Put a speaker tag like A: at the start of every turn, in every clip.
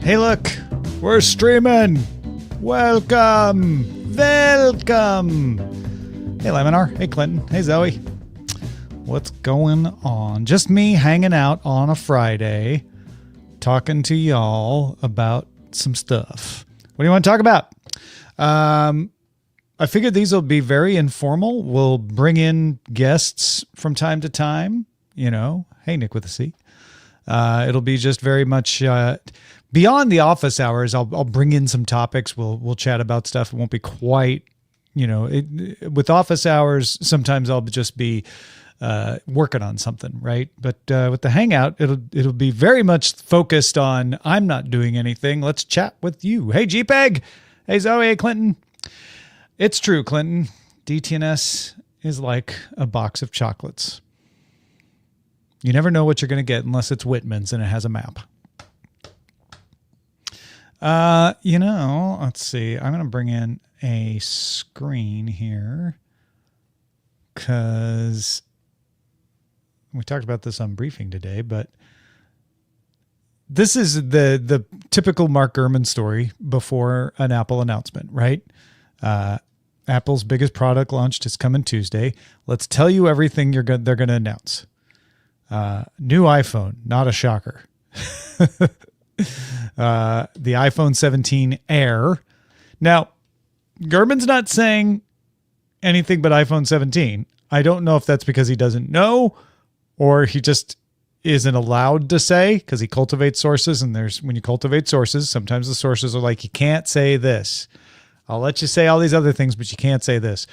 A: Hey, look, we're streaming. Welcome. Hey, Laminar. Hey, Clinton. Hey, Zoe. What's going on? Just me hanging out on a Friday, talking to y'all about some stuff. What do you want to talk about? I figured these will be very informal. We'll bring in guests from time to time. You know, hey, Nick with a C. It'll be just very much beyond the office hours. I'll bring in some topics. We'll chat about stuff. It won't be quite, with office hours. Sometimes I'll just be working on something, right? But with the Hangout, it'll be very much focused on I'm not doing anything. Let's chat with you. Hey, GPEG. Hey, Zoe. Hey, Clinton. It's true, Clinton. DTNS is like a box of chocolates. You never know what you're going to get unless it's Whitman's and it has a map. Let's see. I'm going to bring in a screen here because we talked about this on briefing today, but this is the typical Mark Gurman story before an Apple announcement, right? Apple's biggest product launched is coming Tuesday. Let's tell you everything they're going to announce. New iPhone, not a shocker. The iPhone 17 Air. Now, Gurman's not saying anything but iPhone 17. I don't know if that's because he doesn't know or he just isn't allowed to say because he cultivates sources. And when you cultivate sources, sometimes the sources are like, you can't say this. I'll let you say all these other things, but you can't say this.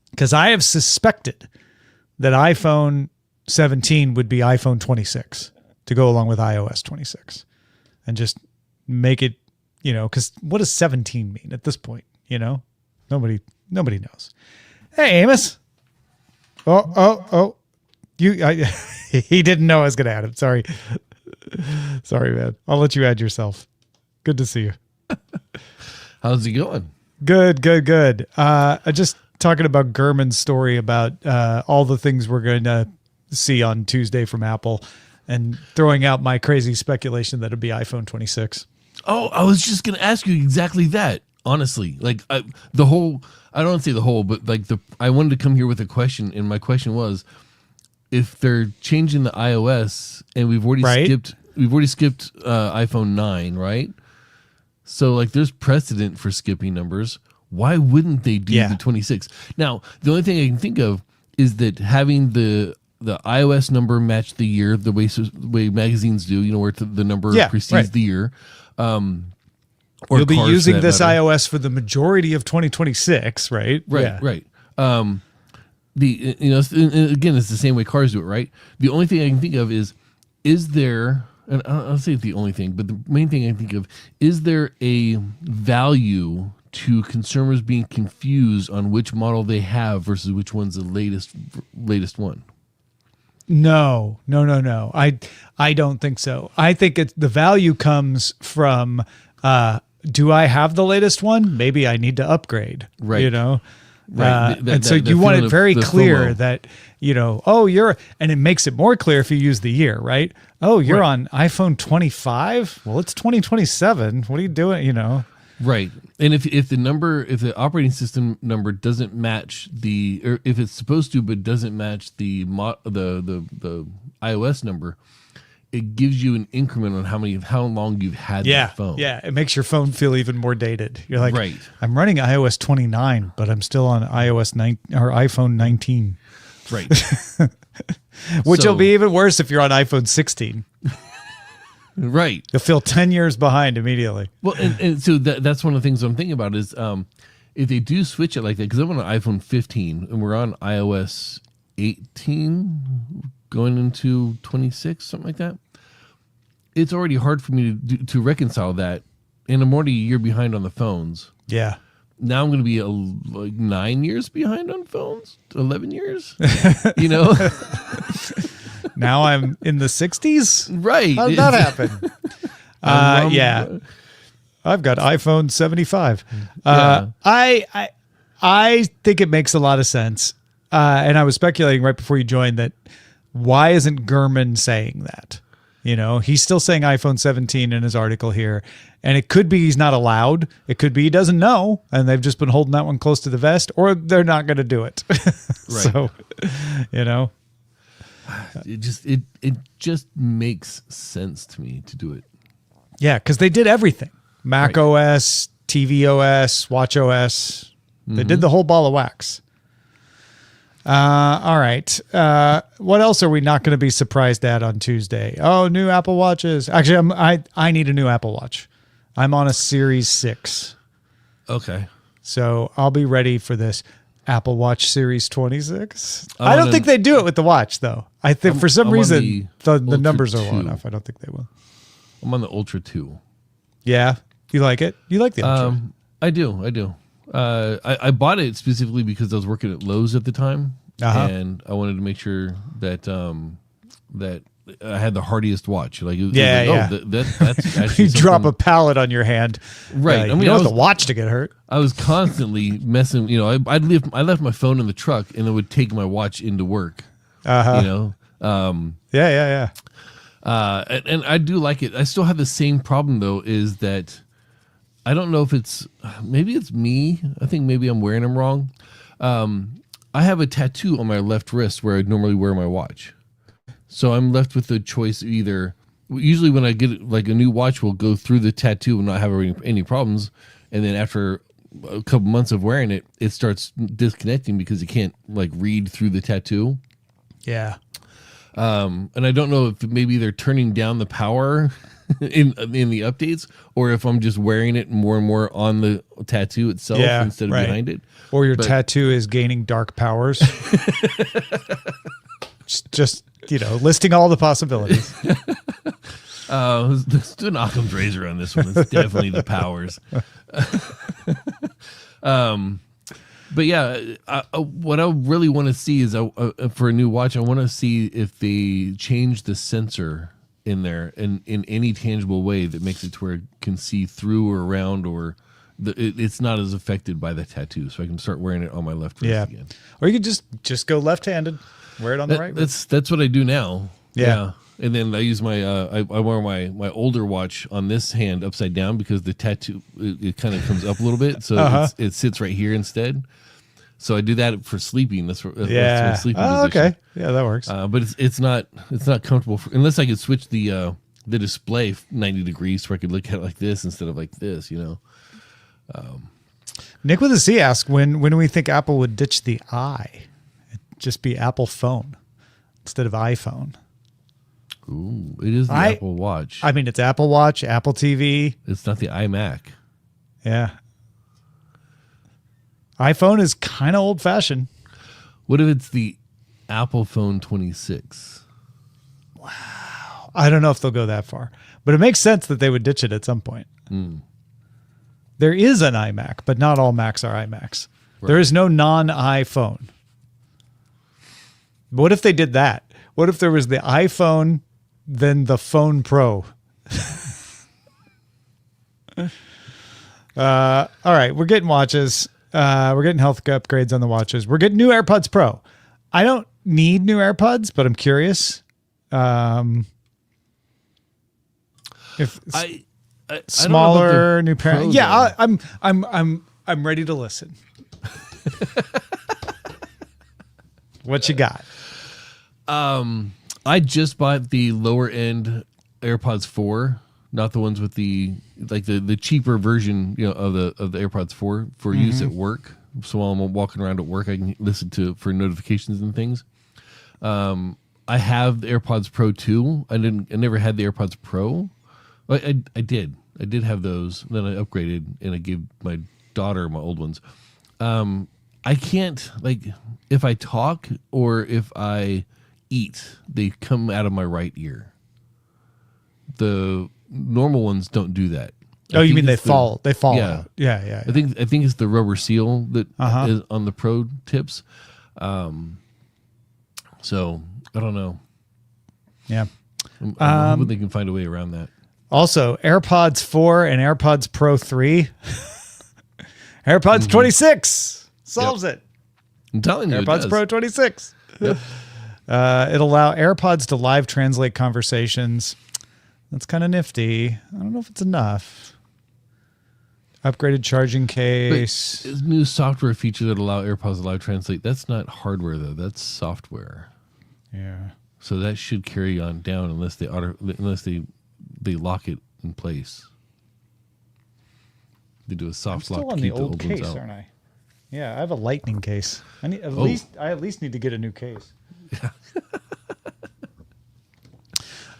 A: Because I have suspected that iPhone 17 would be iPhone 26 to go along with iOS 26 and just make it, because what does 17 mean at this point? Nobody knows. Hey, Amos. He didn't know I was going to add him. Sorry, man. I'll let you add yourself. Good to see you.
B: How's it going?
A: Good. Just talking about Gurman's story about all the things we're going to see on Tuesday from Apple and throwing out my crazy speculation that it'd be iPhone 26.
B: Oh, I was just going to ask you exactly that. Honestly, like I don't want to say the whole, but like I wanted to come here with a question. And my question was, if they're changing the iOS and we've already skipped iPhone 9, right? So like there's precedent for skipping numbers. Why wouldn't they do the 26? Now, the only thing I can think of is that having the iOS number match the year, the way magazines do, where the number precedes the year.
A: You'll be using this iOS for the majority of 2026, right?
B: Right. Again, it's the same way cars do it, right? The only thing I can think of is there, and I'll say it's the only thing, but the main thing I can think of, is there a value to consumers being confused on which model they have versus which one's the latest one?
A: No. I don't think so. I think the value comes from, do I have the latest one? Maybe I need to upgrade,
B: right?
A: Right. And so you want it very clear that, and it makes it more clear if you use the year, right? Oh, you're on iPhone 25? Well, it's 2027. What are you doing?
B: Right. And if the operating system number doesn't match or if it's supposed to but doesn't match the iOS number, it gives you an increment on how long you've had the phone.
A: Yeah, it makes your phone feel even more dated. You're like,
B: right.
A: I'm running iOS 29, but I'm still on iOS 9 or iPhone 19.
B: Right.
A: Which will be even worse if you're on iPhone 16.
B: Right.
A: You'll feel 10 years behind immediately.
B: Well, and so that's one of the things I'm thinking about is if they do switch it like that, because I'm on an iPhone 15 and we're on iOS 18 going into 26, something like that, it's already hard for me to reconcile that. And I'm already a year behind on the phones.
A: Yeah.
B: Now I'm going to be like 9 years behind on phones, 11 years,
A: Now I'm in the 60s?
B: Right.
A: How did that happen? Yeah. I've got iPhone 75. I think it makes a lot of sense. And I was speculating right before you joined that why isn't Gurman saying that? You know, he's still saying iPhone 17 in his article here. And it could be he's not allowed. It could be he doesn't know. And they've just been holding that one close to the vest, or they're not going to do it.
B: Right.
A: So, you know.
B: It just makes sense to me to do it.
A: Yeah, because they did everything. Mac OS, TV OS, Watch OS. They did the whole ball of wax. All right. What else are we not going to be surprised at on Tuesday? Oh, new Apple Watches. Actually, I need a new Apple Watch. I'm on a Series 6.
B: Okay.
A: So I'll be ready for this Apple Watch Series 26. I don't think they do it with the watch, though. I think for some reason the numbers are low enough. I don't think they will.
B: I'm on the Ultra 2.
A: Yeah. You like it? You like the Ultra?
B: I do. I bought it specifically because I was working at Lowe's at the time, and I wanted to make sure that that I had the hardiest watch. Like, that's actually
A: you drop a pallet on your hand,
B: right?
A: I mean, you don't want the watch to get hurt.
B: I was constantly messing. You know, I left my phone in the truck, and I would take my watch into work. You know,
A: yeah.
B: And I do like it. I still have the same problem though, is that I don't know if maybe it's me. I think maybe I'm wearing them wrong. I have a tattoo on my left wrist where I normally wear my watch. So I'm left with the choice of either, usually when I get like a new watch, will go through the tattoo and not have any problems. And then after a couple months of wearing it, it starts disconnecting because it can't like read through the tattoo.
A: Yeah.
B: And I don't know if maybe they're turning down the power in the updates, or if I'm just wearing it more and more on the tattoo itself instead of behind it.
A: Or your tattoo is gaining dark powers. just listing all the possibilities.
B: Let's do an Occam's razor on this one. It's definitely the powers. But yeah, what I really want to see is for a new watch, I want to see if they change the sensor in there in any tangible way that makes it to where it can see through or around, or it's not as affected by the tattoo, so I can start wearing it on my left wrist again.
A: Or you could just go left-handed, wear it on the right wrist.
B: That's what I do now.
A: Yeah.
B: And then I use my I wear my older watch on this hand upside down because the tattoo it kind of comes up a little bit, so it sits right here instead. So I do that for sleeping. That's my sleeping position.
A: Okay, yeah, that works.
B: But it's not comfortable unless I could switch the display 90 degrees so I could look at it like this instead of like this. You know.
A: Nick with a C asked when we think Apple would ditch the I, it'd just be Apple Phone instead of iPhone.
B: Ooh, it is the Apple Watch.
A: I mean, it's Apple Watch, Apple TV.
B: It's not the iMac.
A: Yeah. iPhone is kind of old-fashioned.
B: What if it's the Apple Phone 26?
A: Wow. I don't know if they'll go that far. But it makes sense that they would ditch it at some point. There is an iMac, but not all Macs are iMacs. Right. There is no non-iPhone. But what if they did that? What if there was the iPhone, then the Phone Pro? All right, we're getting watches. We're getting health upgrades on the watches. We're getting new AirPods Pro. I don't need new AirPods, but I'm curious. If smaller new pair, yeah, I'm ready to listen. What you got?
B: I just bought the lower end AirPods 4, not the ones with the cheaper version, of the AirPods 4 for use at work. So while I'm walking around at work, I can listen to for notifications and things. I have the AirPods Pro 2. I never had the AirPods Pro. I did have those. Then I upgraded and I gave my daughter my old ones. I can't, if I talk or if I eat, they come out of my right ear. The normal ones don't do that.
A: Oh, you mean they fall? They fall
B: Yeah.
A: out. Yeah.
B: I think it's the rubber seal that is on the Pro tips. So I don't know.
A: Yeah.
B: I'm hoping they can find a way around that.
A: Also, AirPods 4 and AirPods Pro 3. AirPods 26 solves it.
B: I'm telling you,
A: AirPods Pro 26. Yep. It'll allow AirPods to live translate conversations. That's kind of nifty. I don't know if it's enough. Upgraded charging case.
B: But new software feature that allow AirPods to live translate. That's not hardware though. That's software.
A: Yeah.
B: So that should carry on down unless they lock it in place. They do a soft
A: I'm
B: lock
A: still on
B: to
A: the
B: keep the
A: old
B: old ones
A: case,
B: out.
A: aren't I? Yeah, I have a lightning case. I at least need to get a new case.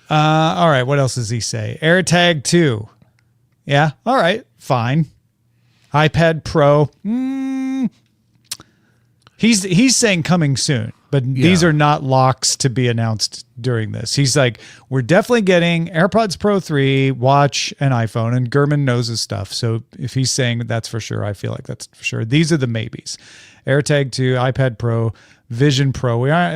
A: All right, what else does he say? AirTag 2. Yeah, all right, fine. iPad Pro. He's saying coming soon, but these are not locks to be announced during this. He's like, we're definitely getting AirPods Pro 3, watch, and iPhone, and Gurman knows his stuff. So if he's saying that's for sure, I feel like that's for sure. These are the maybes. AirTag 2, iPad Pro, Vision Pro. We're not.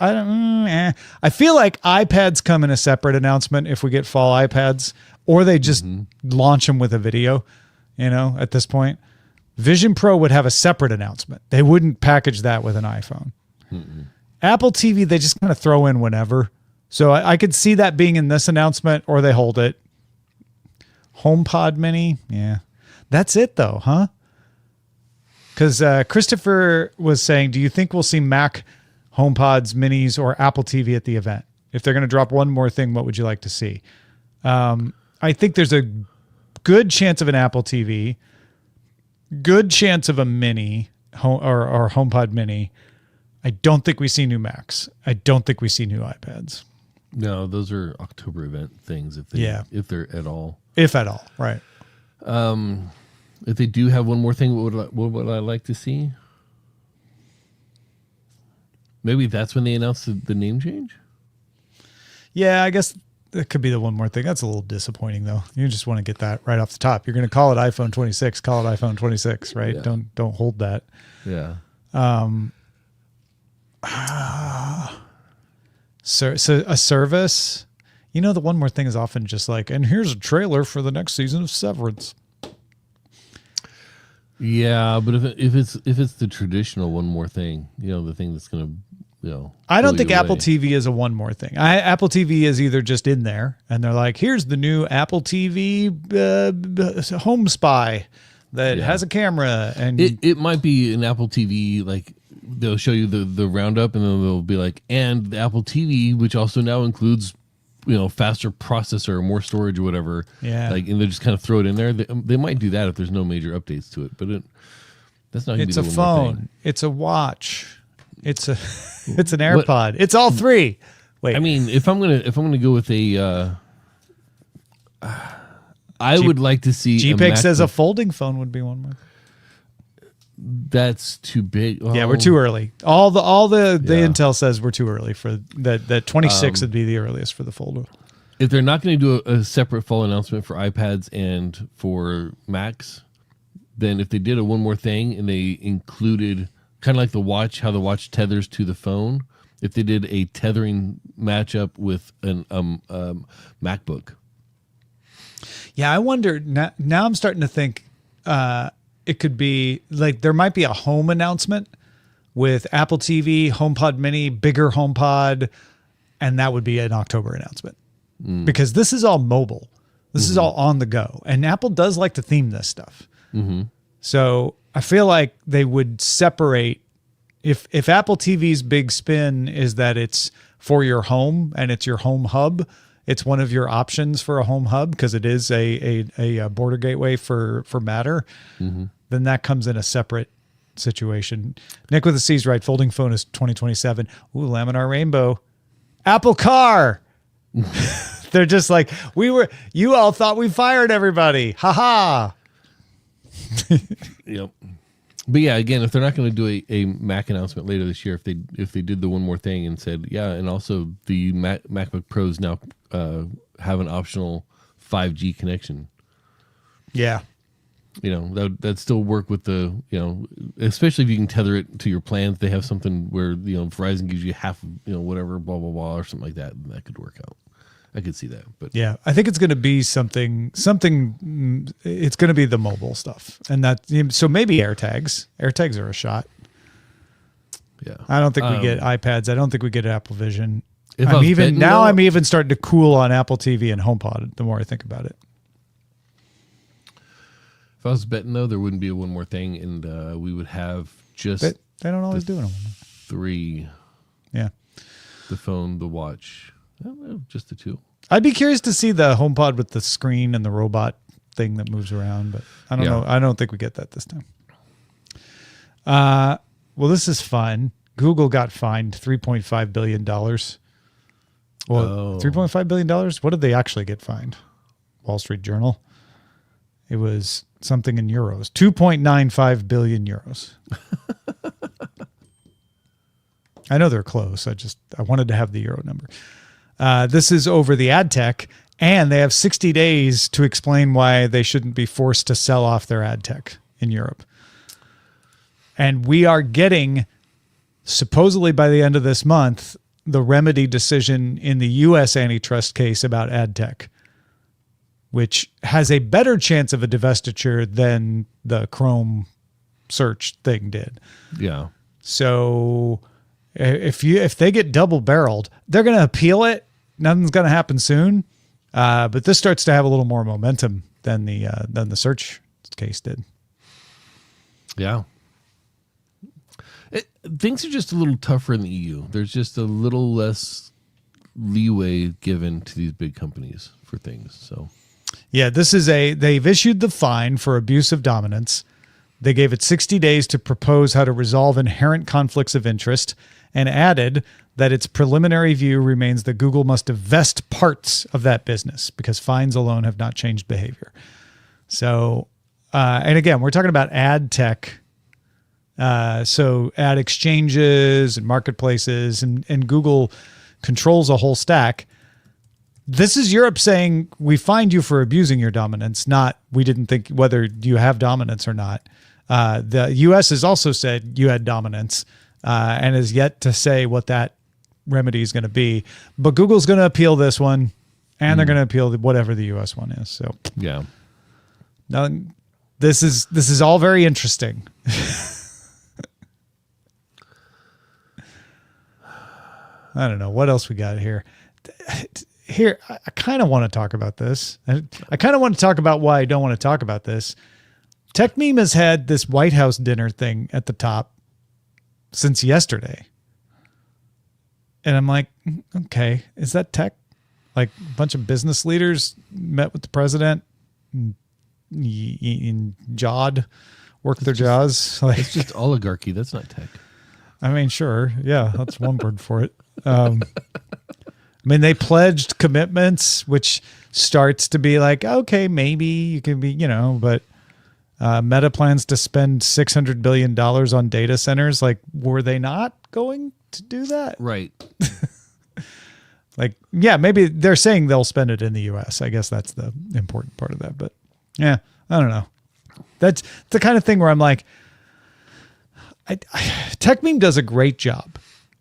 A: I don't. I feel like iPads come in a separate announcement if we get fall iPads, or they just launch them with a video. At this point, Vision Pro would have a separate announcement. They wouldn't package that with an iPhone. Apple TV, they just kind of throw in whenever. So I could see that being in this announcement, or they hold it. HomePod Mini, yeah, that's it though, huh? Because Christopher was saying, do you think we'll see Mac HomePods, Minis, or Apple TV at the event? If they're going to drop one more thing, what would you like to see? I think there's a good chance of an Apple TV, good chance of a Mini or HomePod Mini. I don't think we see new Macs. I don't think we see new iPads.
B: No, those are October event things if they're at all.
A: If at all, right.
B: If they do have one more thing, what would I like to see? Maybe that's when they announce the name change?
A: Yeah, I guess that could be the one more thing. That's a little disappointing, though. You just want to get that right off the top. You're going to call it iPhone 26. Call it iPhone 26, right?
B: Yeah.
A: Don't hold that.
B: Yeah.
A: So a service. The one more thing is often just like, and here's a trailer for the next season of Severance.
B: Yeah, but if it's the traditional one more thing, the thing that's gonna,
A: I don't think Apple TV is a one more thing. Apple TV is either just in there and they're like, here's the new Apple TV Home Spy that has a camera, and
B: it might be an Apple TV, like they'll show you the roundup, and then they'll be like, and the Apple TV, which also now includes faster processor, more storage or whatever.
A: Yeah.
B: And they just kind of throw it in there. They might do that if there's no major updates to it, but that's not going to be
A: it's
B: the
A: a
B: one more
A: phone.
B: thing.
A: It's a watch. It's an AirPod. It's all three. Wait.
B: I mean, if I'm gonna go with a, I would like to see.
A: GPEG says a folding phone would be one more.
B: That's too big. Oh.
A: Yeah, we're too early. All the Intel says we're too early for that. That 26 would be the earliest for the fold.
B: If they're not going to do a separate fall announcement for iPads and for Macs, then if they did a one more thing and they included kind of like the watch, how the watch tethers to the phone, if they did a tethering matchup with an MacBook. Yeah,
A: I wonder now. I'm starting to think. It could be like there might be a home announcement with Apple TV, HomePod Mini, bigger HomePod, and that would be an October announcement. Because this is all mobile. This is all on the go. And Apple does like to theme this stuff. So I feel like they would separate if Apple TV's big spin is that it's for your home and it's your home hub. It's one of your options for a home hub because it is a border gateway for Matter. Then that comes in a separate situation. Nick with the C's right. Folding phone is 2027. Ooh, laminar rainbow. Apple Car. They're just like, you all thought we fired everybody. Ha ha.
B: Yep. But yeah, again, if they're not going to do a Mac announcement later this year, if they did the one more thing and said, yeah, and also the MacBook Pros now have an optional 5G connection.
A: Yeah.
B: That'd still work with the, especially if you can tether it to your plans. They have something where, Verizon gives you half, whatever, blah, blah, blah, or something like that. And that could work out. I could see that. But
A: yeah, I think it's going to be something, it's going to be the mobile stuff. And so maybe AirTags. AirTags are a shot.
B: Yeah.
A: I don't think we get iPads. I don't think we get Apple Vision.
B: If I was betting, though,
A: I'm even starting to cool on Apple TV and HomePod the more I think about it.
B: if I was betting though, there wouldn't be one more thing, and we would have just
A: But they don't always do it.
B: 3:
A: Yeah.
B: the phone, the watch, just the 2.
A: I'd be curious to see the HomePod with the screen and the robot thing that moves around, but I don't know. I don't think we get that this time. Well, this is fun. Google got fined $3.5 billion. Well, $3.5 billion? What did they actually get fined? Wall Street Journal. It was something in euros. 2.95 billion euros. I know they're close. I wanted to have the euro number. This is over the ad tech, and they have 60 days to explain why they shouldn't be forced to sell off their ad tech in Europe. And we are getting, supposedly by the end of this month, the remedy decision in the U.S. antitrust case about ad tech, which has a better chance of a divestiture than the Chrome search thing did.
B: Yeah.
A: So if they get double barreled, they're going to appeal it. Nothing's going to happen soon. But this starts to have a little more momentum than the search case did.
B: Yeah. Things are just a little tougher in the EU. There's just a little less leeway given to these big companies for things. So,
A: yeah, they've issued the fine for abuse of dominance. They gave it 60 days to propose how to resolve inherent conflicts of interest, and added that its preliminary view remains that Google must divest parts of that business because fines alone have not changed behavior. So, and again, we're talking about ad tech. So ad exchanges and marketplaces, and Google controls a whole stack. This is Europe saying we fined you for abusing your dominance, not we didn't think whether you have dominance or not. The U.S. has also said you had dominance and has yet to say what that remedy is going to be. But Google's going to appeal this one, and they're going to appeal whatever the U.S. one is. So
B: yeah,
A: now this is all very interesting. I don't know what else we got here. Here, I kind of want to talk about this. I kind of want to talk about why I don't want to talk about this. TechMeme has had this White House dinner thing at the top since yesterday. And I'm like, okay, is that tech? Like a bunch of business leaders met with the president and jawed, worked their jaws. Like,
B: it's just oligarchy. That's not tech.
A: I mean, sure. Yeah, that's one word for it. I mean, they pledged commitments, which starts to be like, okay, maybe you can be, but Meta plans to spend $600 billion on data centers. Like, were they not going to do that?
B: Right.
A: Like, yeah, maybe they're saying they'll spend it in the U.S. I guess that's the important part of that. But yeah, I don't know. That's the kind of thing where I'm like, TechMeme does a great job.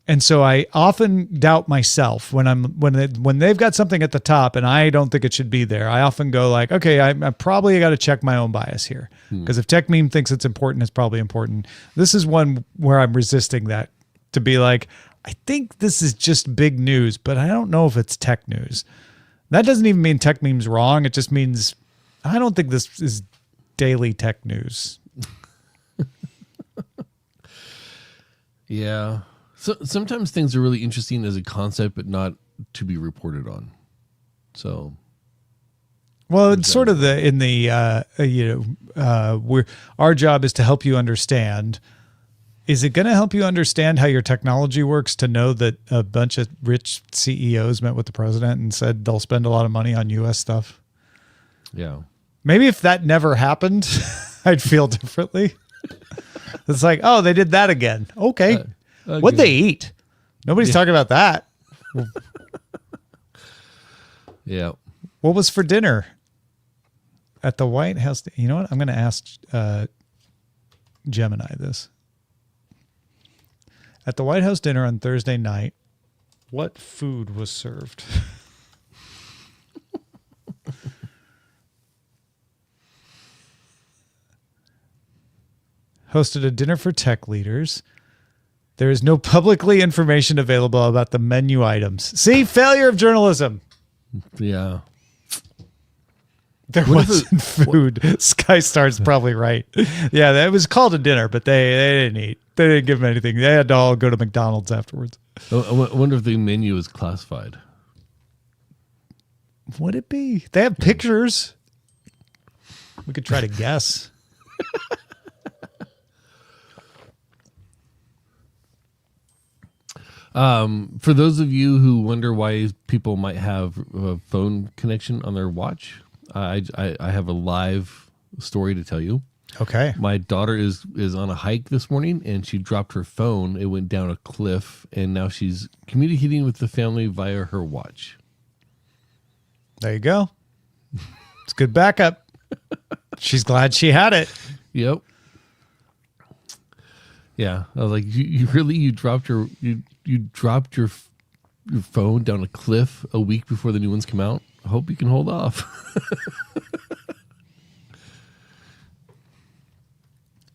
A: And so I often doubt myself when they've got something at the top and I don't think it should be there. I often go like, okay, I probably got to check my own bias here, because if TechMeme thinks it's important, it's probably important. This is one where I'm resisting that, to be like, I think this is just big news, but I don't know if it's tech news. That doesn't even mean TechMeme's wrong. It just means I don't think this is daily tech news.
B: Yeah. So sometimes things are really interesting as a concept, but not to be reported on. So,
A: well, it's sort of our job is to help you understand. Is it going to help you understand how your technology works to know that a bunch of rich CEOs met with the president and said they'll spend a lot of money on U.S. stuff?
B: Yeah.
A: Maybe if that never happened, I'd feel differently. It's like, oh, they did that again. Okay. What'd they eat? Nobody's talking about that.
B: Yeah.
A: What was for dinner at the White House? You know what? I'm going to ask Gemini this. At the White House dinner on Thursday night, what food was served? Hosted a dinner for tech leaders. There is no publicly information available about the menu items. See, failure of journalism.
B: Yeah.
A: There wasn't food. Skystar's probably right. Yeah, that was called a dinner, but they didn't eat. They didn't give them anything. They had to all go to McDonald's afterwards.
B: I wonder if the menu is classified.
A: Would it be? They have pictures. We could try to guess.
B: For those of you who wonder why people might have a phone connection on their watch, I have a live story to tell you.
A: Okay.
B: My daughter is on a hike this morning, and she dropped her phone. It went down a cliff, and now she's communicating with the family via her watch.
A: There you go. It's good backup. She's glad she had it.
B: Yep. Yeah, I was like, you dropped your phone down a cliff a week before the new ones come out. I hope you can hold off.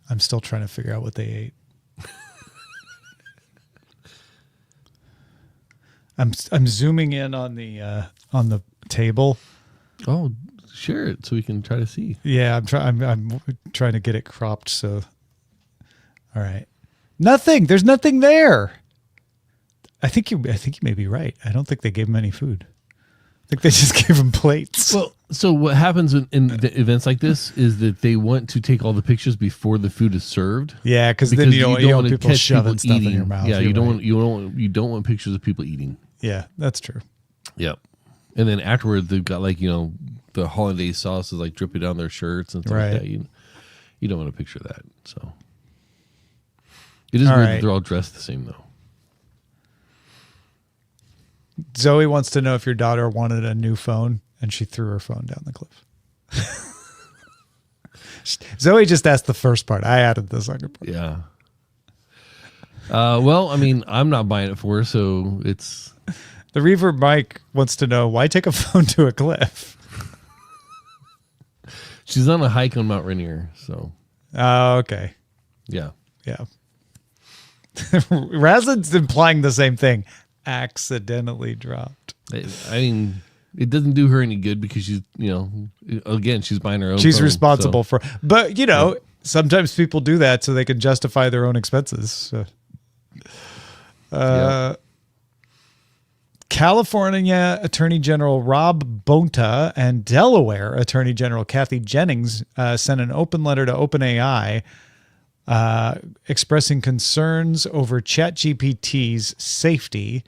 A: I'm still trying to figure out what they ate. I'm zooming in on the table.
B: Oh, share it so we can try to see.
A: Yeah, I'm trying to get it cropped. So, all right, nothing. There's nothing there. I think you may be right. I don't think they gave him any food. I think they just gave him plates.
B: Well, so what happens in the events like this is that they want to take all the pictures before the food is served.
A: Yeah, because then you don't want people
B: catch
A: shoving
B: people
A: stuff
B: eating.
A: in your mouth.
B: Yeah, you don't want pictures of people eating.
A: Yeah, that's true.
B: Yep. And then afterwards, they've got the hollandaise sauce is like dripping down their shirts and stuff like that. You don't want to picture that. So it is weird that they're all dressed the same though.
A: Zoe wants to know if your daughter wanted a new phone, and she threw her phone down the cliff. Zoe just asked the first part. I added the second part.
B: Yeah. Well, I mean, I'm not buying it for her, so it's...
A: The Reverb Mike wants to know, why take a phone to a cliff?
B: She's on a hike on Mount Rainier, so...
A: Oh, okay.
B: Yeah.
A: Yeah. Razlin's implying the same thing. Accidentally dropped.
B: I mean, it doesn't do her any good because she's, again, she's buying her own.
A: She's
B: phone,
A: responsible for, but sometimes people do that so they can justify their own expenses. California Attorney General Rob Bonta and Delaware Attorney General Kathy Jennings sent an open letter to OpenAI expressing concerns over ChatGPT's safety.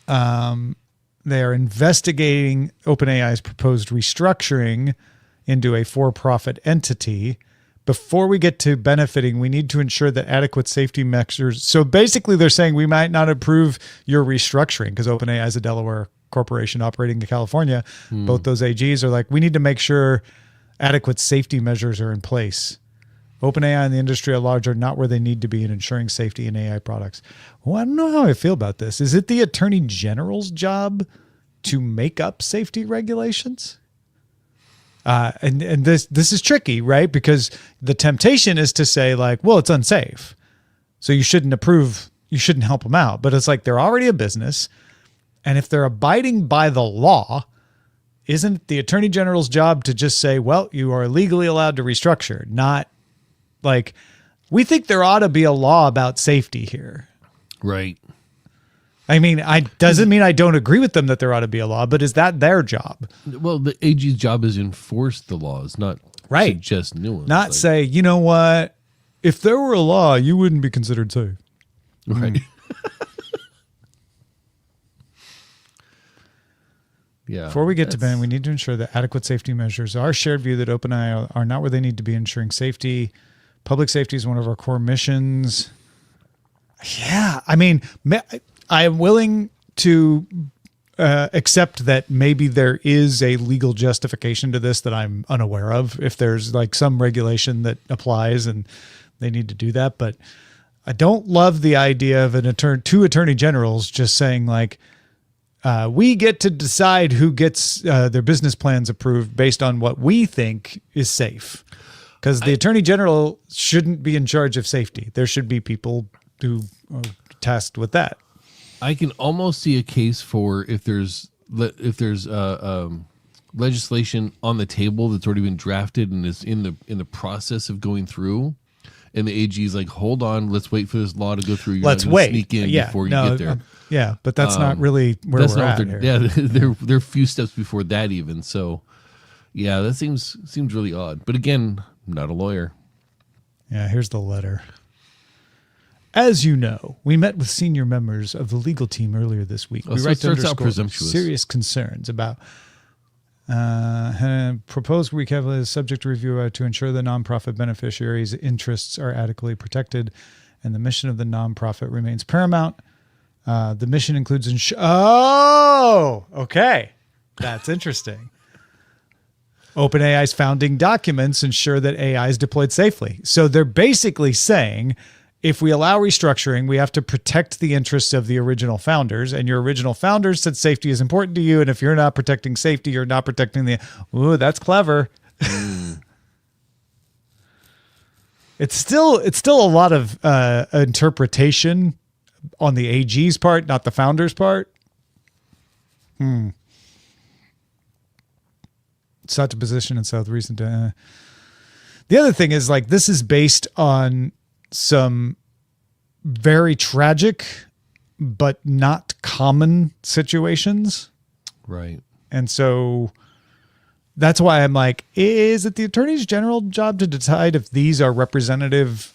A: They are investigating OpenAI's proposed restructuring into a for-profit entity. Before we get to benefiting, we need to ensure that adequate safety measures. So basically, they're saying we might not approve your restructuring because OpenAI is a Delaware corporation operating in California. Both those AGs are like, we need to make sure adequate safety measures are in place. OpenAI and the industry at large are not where they need to be in ensuring safety in AI products. Well, I don't know how I feel about this. Is it the Attorney General's job to make up safety regulations? And this is tricky, right? Because the temptation is to say like, well, it's unsafe, so you shouldn't help them out. But it's like they're already a business, and if they're abiding by the law, isn't it the Attorney General's job to just say, well, you are legally allowed to restructure, not like, we think there ought to be a law about safety here.
B: Right.
A: I mean, doesn't mean I don't agree with them that there ought to be a law, but is that their job?
B: Well, the AG's job is enforce the laws, not suggest new ones.
A: Not say, you know what, if there were a law, you wouldn't be considered safe.
B: Right. Yeah.
A: Before we get to Ben, we need to ensure that adequate safety measures. Our shared view that OpenAI are not where they need to be ensuring safety. Public safety is one of our core missions. Yeah, I mean, I am willing to accept that maybe there is a legal justification to this that I'm unaware of. If there's like some regulation that applies and they need to do that, but I don't love the idea of two attorney generals just saying like, we get to decide who gets their business plans approved based on what we think is safe. Because the attorney general shouldn't be in charge of safety. There should be people who are tasked with that.
B: I can almost see a case for if there's legislation on the table that's already been drafted and is in the process of going through, and the AG is like, hold on, let's wait for this law to go through. You're
A: Let's
B: not gonna
A: wait.
B: sneak in before you get there.
A: Yeah, but that's not really where
B: That's
A: we're
B: not
A: at
B: what
A: here.
B: they're a few steps before that even. So, yeah, that seems really odd. But again, I'm not a lawyer.
A: Yeah, here's the letter. As you know, we met with senior members of the legal team earlier this week.
B: Oh,
A: We
B: so
A: write
B: it
A: to
B: starts out
A: underscore
B: presumptuous.
A: serious concerns about proposed recap is subject to review to ensure the nonprofit beneficiaries' interests are adequately protected, and the mission of the nonprofit remains paramount. The mission includes okay, that's interesting. OpenAI's founding documents ensure that AI is deployed safely. So they're basically saying, if we allow restructuring, we have to protect the interests of the original founders, and your original founders said safety is important to you. And if you're not protecting safety, you're not protecting ooh, that's clever. It's still a lot of interpretation on the AG's part, not the founder's part. Sought to position itself recent. The other thing is, like, this is based on some very tragic but not common situations.
B: Right.
A: And so that's why I'm like, is it the attorney general's job to decide if these are representative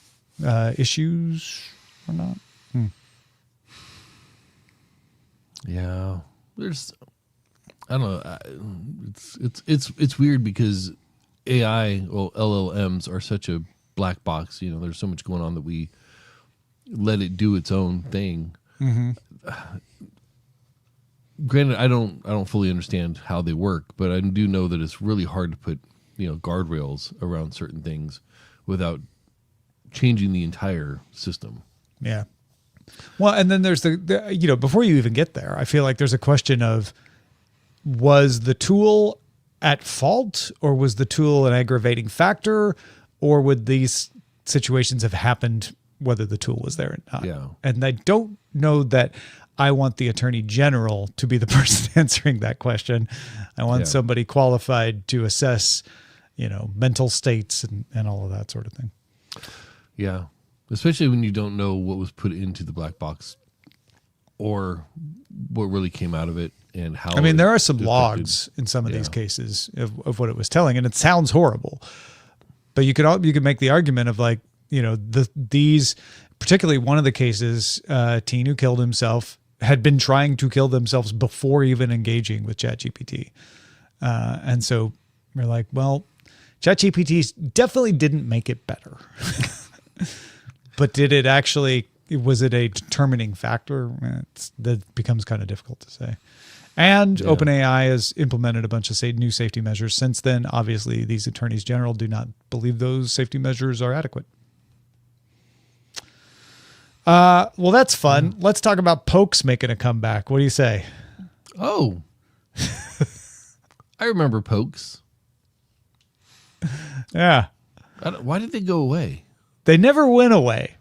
A: issues or not?
B: Yeah. I don't know. It's weird because AI, well, LLMs are such a black box. You know, there's so much going on that we let it do its own thing.
A: Mm-hmm.
B: Granted, I don't fully understand how they work, but I do know that it's really hard to put, guardrails around certain things without changing the entire system.
A: Yeah. Well, and then there's the before you even get there, I feel like there's a question of, was the tool at fault, or was the tool an aggravating factor, or would these situations have happened whether the tool was there or not?
B: Yeah.
A: And I don't know that I want the attorney general to be the person answering that question. I want somebody qualified to assess, mental states and all of that sort of thing.
B: Yeah. Especially when you don't know what was put into the black box or what really came out of it and how.
A: I mean, there are some
B: affected.
A: logs in some of these cases of what it was telling, and it sounds horrible. But you could make the argument of, like, these, particularly one of the cases, teen who killed himself had been trying to kill themselves before even engaging with ChatGPT. And so we're like, well, ChatGPT definitely didn't make it better. But did it actually, was it a determining factor? That becomes kind of difficult to say. And OpenAI has implemented a bunch of new safety measures since then. Obviously, these attorneys general do not believe those safety measures are adequate. Well, that's fun. Let's talk about Pokes making a comeback. What do you say?
B: Oh, I remember Pokes.
A: Yeah.
B: Why did they go away?
A: They never went away.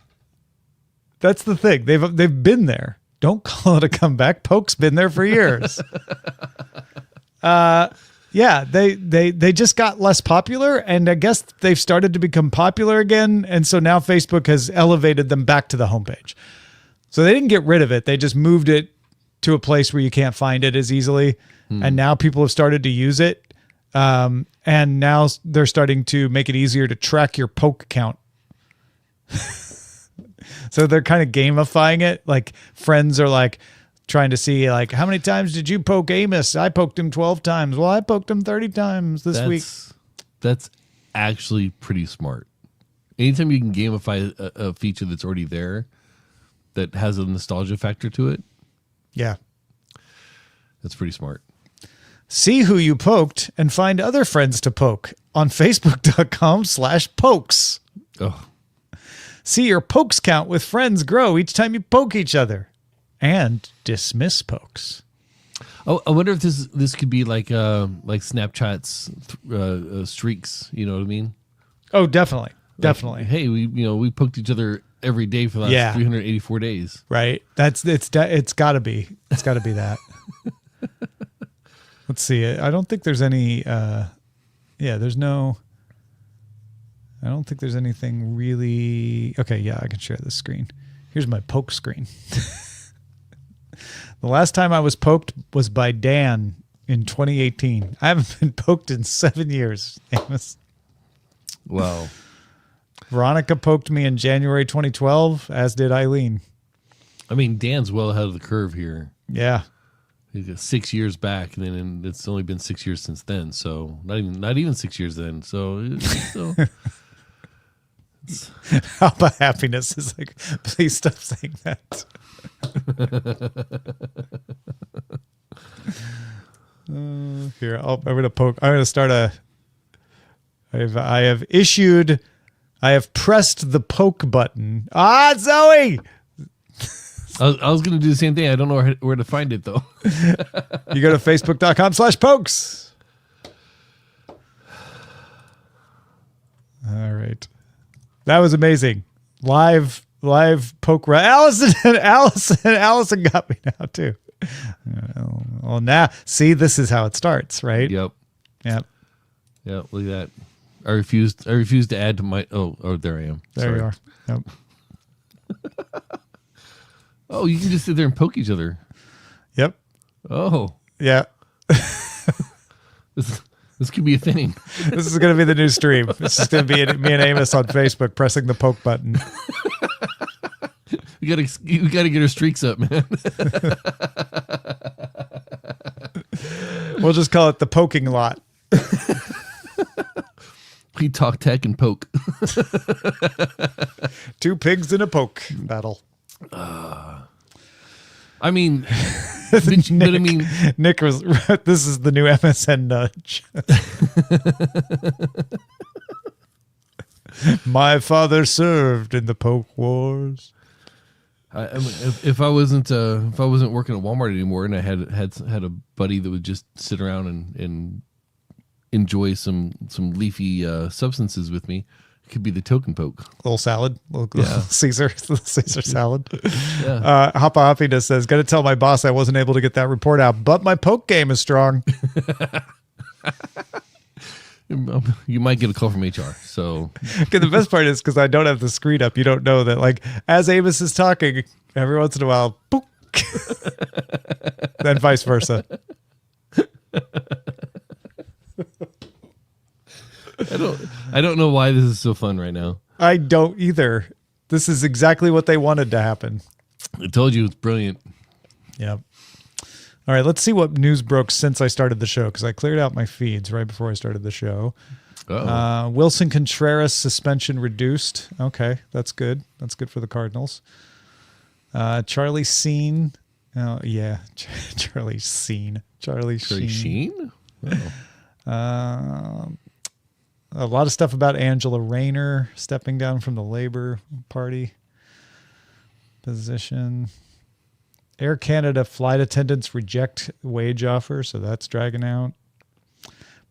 A: That's the thing. They've been there. Don't call it a comeback. Poke's been there for years. They just got less popular, and I guess they've started to become popular again. And so now Facebook has elevated them back to the homepage. So they didn't get rid of it. They just moved it to a place where you can't find it as easily. And now people have started to use it. And now they're starting to make it easier to track your Poke account. So they're kind of gamifying it. Like, friends are like trying to see, like, how many times did you poke Amos? I poked him 12 times. Well, I poked him 30 times this week.
B: That's actually pretty smart. Anytime you can gamify a feature that's already there that has a nostalgia factor to it.
A: Yeah.
B: That's pretty smart.
A: See who you poked and find other friends to poke on facebook.com/pokes.
B: Oh,
A: See your pokes count with friends grow each time you poke each other, and dismiss pokes.
B: Oh, I wonder if this could be like Snapchat's streaks. You know what I mean?
A: Oh, definitely. Definitely.
B: Like, hey, we poked each other every day for the last 384 days.
A: Right. It's got to be. It's got to be that. Let's see. I don't think there's any. There's no. I don't think there's anything really. Okay. Yeah, I can share this screen. Here's my poke screen. The last time I was poked was by Dan in 2018. I haven't been poked in 7 years, Amos.
B: Wow.
A: Veronica poked me in January 2012, as did Eileen.
B: I mean, Dan's well ahead of the curve here.
A: Yeah.
B: He's got 6 years back, and then it's only been 6 years since then. So not even 6 years then. So
A: How about happiness is like, please stop saying that. Here, I'm going to poke. I'm going to start I have pressed the poke button. Ah, Zoe!
B: I was going to do the same thing. I don't know where to find it, though.
A: You go to facebook.com/pokes. All right. That was amazing. Live poke. Allison got me now, too. Well, now, see, this is how it starts, right?
B: Yep.
A: Yep.
B: Look at that. I refused to add to my. Oh, there I am.
A: There you are. Yep.
B: Oh, you can just sit there and poke each other.
A: Yep.
B: Oh,
A: Yeah.
B: this could be a thing.
A: This is going to be the new stream. This is going to be me and Amos on Facebook pressing the poke button.
B: We gotta get our streaks up, man.
A: We'll just call it the poking lot.
B: We talk tech and poke.
A: Two pigs in a poke battle.
B: I mean, but I mean,
A: Nick was. This is the new MSN nudge. My father served in the poke wars.
B: I mean, if I wasn't working at Walmart anymore, and I had a buddy that would just sit around and enjoy some leafy substances with me, it could be the token poke.
A: Little salad, little Caesar salad.
B: Yeah.
A: Hoppa Hoppiness says, "Got to tell my boss I wasn't able to get that report out, but my poke game is strong."
B: You might get a call from HR. So
A: Okay, the best part is because I don't have the screen up, you don't know that. Like as Amos is talking, every once in a while, boop, then vice versa.
B: I don't know why this is so fun right now.
A: I don't either. This is exactly what they wanted to happen.
B: I told you it's brilliant.
A: Yep. All right, let's see what news broke since I started the show, because I cleared out my feeds right before I started the show. Wilson Contreras suspension reduced. Okay, that's good. That's good for the Cardinals. Charlie Sheen. Oh, yeah. Charlie Sheen.
B: Charlie Sheen?
A: Oh. A lot of stuff about Angela Rayner stepping down from the Labor Party position. Air Canada flight attendants reject wage offer, so that's dragging out.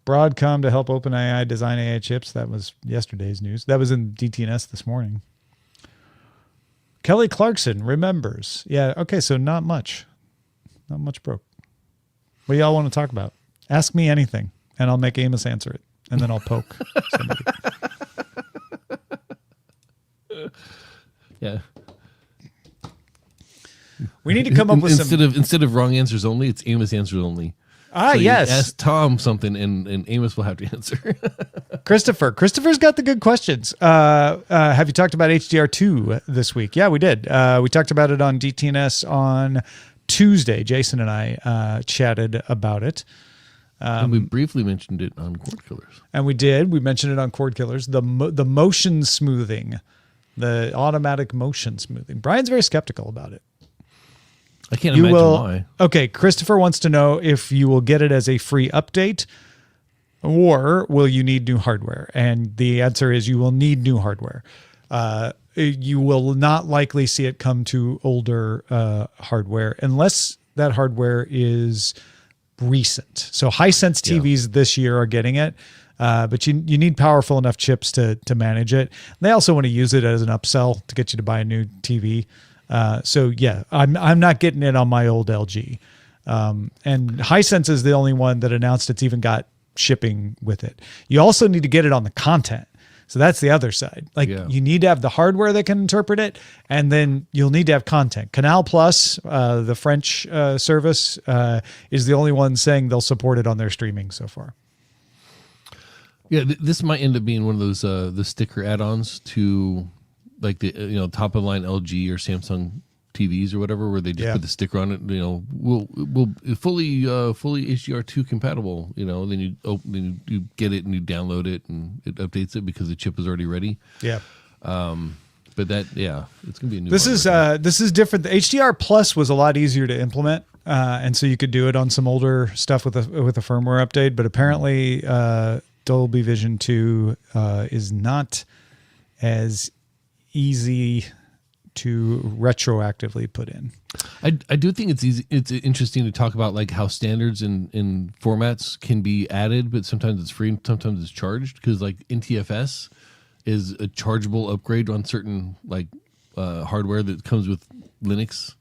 A: Broadcom to help OpenAI design AI chips. That was yesterday's news. That was in DTNS this morning. Kelly Clarkson remembers. Yeah, okay, so not much. Not much broke. What do y'all want to talk about? Ask me anything, and I'll make Amos answer it, and then I'll poke somebody.
B: Yeah.
A: We need to come up with
B: instead of wrong answers only, it's Amos answers only.
A: Ah,
B: so
A: yes.
B: Ask Tom something, and Amos will have to answer.
A: Christopher's got the good questions. Have you talked about HDR2 this week? Yeah, we did. We talked about it on DTNS on Tuesday. Jason and I chatted about it.
B: And we briefly mentioned it on Cord Killers.
A: And we did. We mentioned it on Cord Killers. The motion smoothing, the automatic motion smoothing. Brian's very skeptical about it.
B: I can't imagine why.
A: Okay, Christopher wants to know if you will get it as a free update or will you need new hardware? And the answer is you will need new hardware. You will not likely see it come to older hardware unless that hardware is recent. So Hisense TVs this year are getting it. But you need powerful enough chips to manage it. They also want to use it as an upsell to get you to buy a new TV. So yeah, I'm not getting it on my old LG. And Hisense is the only one that announced it's even got shipping with it. You also need to get it on the content. So that's the other side. Like you need to have the hardware that can interpret it, and then you'll need to have content. Canal Plus, the French service, is the only one saying they'll support it on their streaming so far.
B: Yeah, this might end up being one of those the sticker add-ons to like the top of the line LG or Samsung TVs or whatever, where they just put the sticker on it. We'll fully HDR2 compatible. Then you get it and you download it and it updates it because the chip is already ready.
A: Yeah.
B: But it's gonna be a new.
A: This is different. The HDR Plus was a lot easier to implement, and so you could do it on some older stuff with a firmware update. But apparently, Dolby Vision 2 is not as easy to retroactively put in.
B: I do think it's easy. It's interesting to talk about like how standards in formats can be added, but sometimes it's free and sometimes it's charged, because like NTFS is a chargeable upgrade on certain like hardware that comes with Linux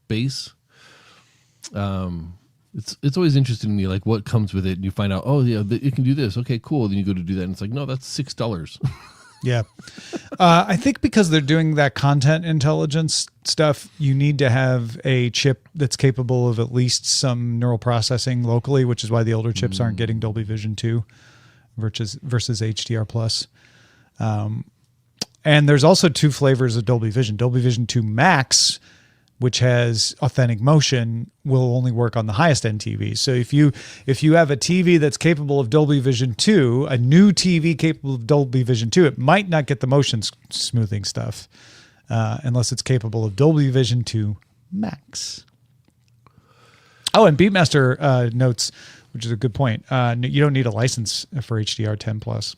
B: base. It's always interesting to me, like what comes with it, and you find out, oh yeah, it can do this. Okay, cool. Then you go to do that, and it's like, no, that's $6.
A: Yeah. I think because they're doing that content intelligence stuff, you need to have a chip that's capable of at least some neural processing locally, which is why the older chips aren't getting Dolby Vision 2 versus HDR Plus. And there's also two flavors of Dolby Vision. Dolby Vision 2 Max, which has authentic motion, will only work on the highest end TVs. So if you have a TV that's capable of Dolby Vision 2, a new TV capable of Dolby Vision 2, it might not get the motion smoothing stuff unless it's capable of Dolby Vision 2 Max. Oh, and Beatmaster notes, which is a good point, you don't need a license for HDR10 Plus,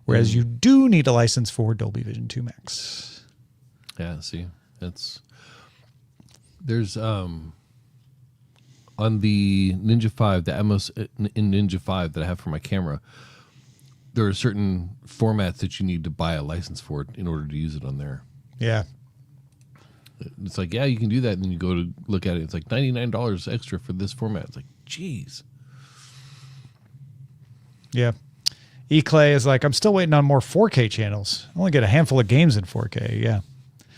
A: whereas you do need a license for Dolby Vision 2 Max.
B: Yeah, see, there's on the Ninja 5, the Atmos in Ninja 5 that I have for my camera, there are certain formats that you need to buy a license for in order to use it on there.
A: Yeah.
B: It's like, yeah, you can do that. And then you go to look at it. It's like $99 extra for this format. It's like, geez.
A: Yeah. eClay is like, I'm still waiting on more 4K channels. I only get a handful of games in 4K. Yeah.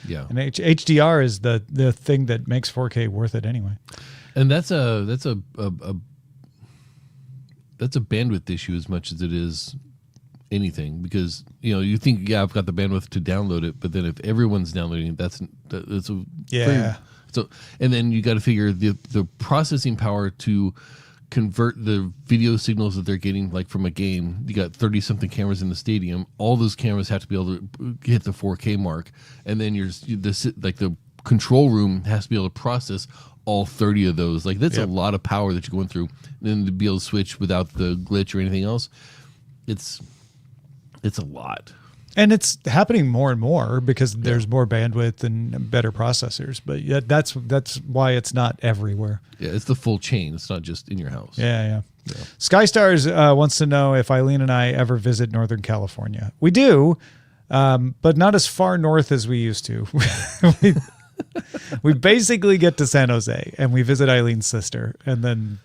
B: Yeah.
A: And HDR is the thing that makes 4K worth it anyway.
B: And that's a bandwidth issue as much as it is anything, because you think, I've got the bandwidth to download it, but then if everyone's downloading it, that's a so, and then you got to figure the processing power to convert the video signals that they're getting, like from a game. You got 30 something cameras in the stadium. All those cameras have to be able to hit the 4K mark, and then the control room has to be able to process all 30 of those. Like that's a lot of power that you're going through. And then to be able to switch without the glitch or anything else, it's a lot.
A: And it's happening more and more because there's more bandwidth and better processors. But that's why it's not everywhere.
B: Yeah, it's the full chain. It's not just in your house.
A: Yeah. Skystars wants to know if Eileen and I ever visit Northern California. We do, but not as far north as we used to. We basically get to San Jose and we visit Eileen's sister, and then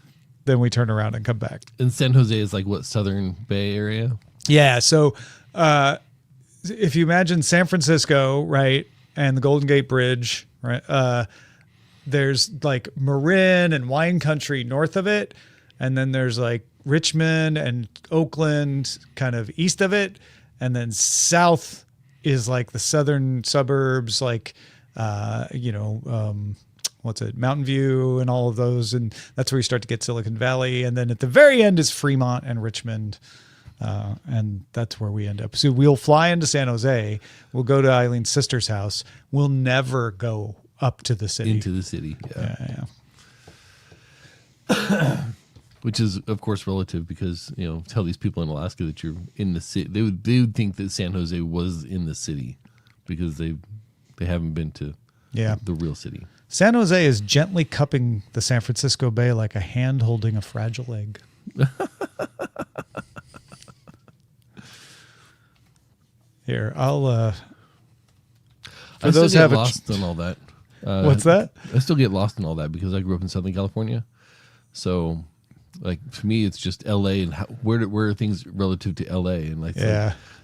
A: we turn around and come back.
B: And San Jose is like what, Southern Bay area?
A: Yeah. So if you imagine San Francisco, right, and the Golden Gate Bridge, right, there's like Marin and wine country north of it, and then there's like Richmond and Oakland kind of east of it, and then south is like the southern suburbs, like what's it, Mountain View and all of those, and that's where you start to get Silicon Valley, and then at the very end is Fremont and Richmond. And that's where we end up. So we'll fly into San Jose. We'll go to Eileen's sister's house. We'll never go up to the city.
B: Into the city,
A: Yeah.
B: Which is, of course, relative, because tell these people in Alaska that you're in the city. They would think that San Jose was in the city because they haven't been to the real city.
A: San Jose is gently cupping the San Francisco Bay like a hand holding a fragile egg. Here, I'll.
B: I still get lost in all that.
A: What's that?
B: I still get lost in all that because I grew up in Southern California. So, like for me, it's just L.A. and where are things relative to L.A. and like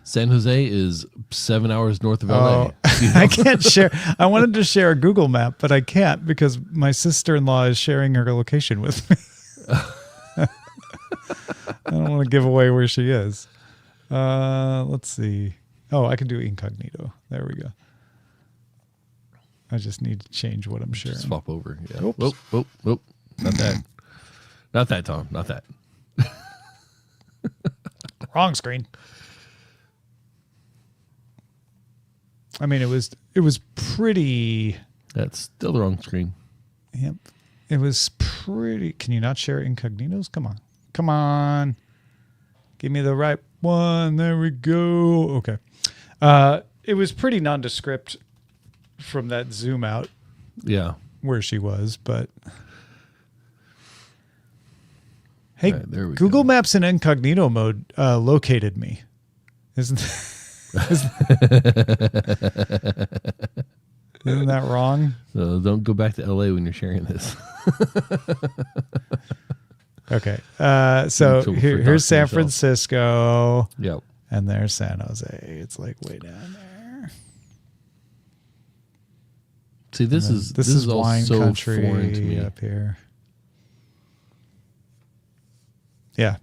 B: San Jose is 7 hours north of L.A.
A: You know? I can't share. I wanted to share a Google map, but I can't because my sister-in-law is sharing her location with me. I don't want to give away where she is. Let's see. Oh, I can do incognito. There we go. I just need to change what I'm sharing.
B: Just swap over. Yeah.
A: Oops.
B: Whoop. Not that. Not that, Tom. Not that.
A: Wrong screen. I mean, it was pretty.
B: That's still the wrong screen.
A: Yep. It was pretty. Can you not share incognitos? Come on. Give me the right one. There we go. Okay. It was pretty nondescript from that zoom out.
B: Yeah.
A: Where she was, but hey,
B: right, there we
A: Google
B: go.
A: Maps in incognito mode located me. Isn't that wrong?
B: So don't go back to LA when you're sharing this.
A: Okay. So here's San Francisco.
B: Yep.
A: And there's San Jose. It's like way down there.
B: See, this is all
A: wine
B: so
A: country
B: foreign to me.
A: up here. Yeah.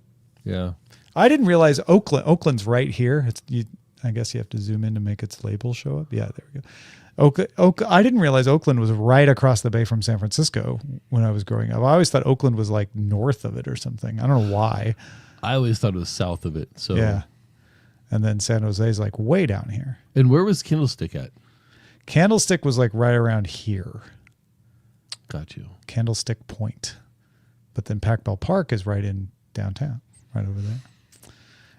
B: Yeah.
A: I didn't realize Oakland's right here. I guess you have to zoom in to make its label show up. Yeah, there we go. I didn't realize Oakland was right across the bay from San Francisco when I was growing up. I always thought Oakland was like north of it or something. I don't know why.
B: I always thought it was south of it. So
A: yeah. And then San Jose is like way down here.
B: And where was Candlestick at?
A: Candlestick was like right around here.
B: Got you.
A: Candlestick Point. But then Pac Bell Park is right in downtown, right over there.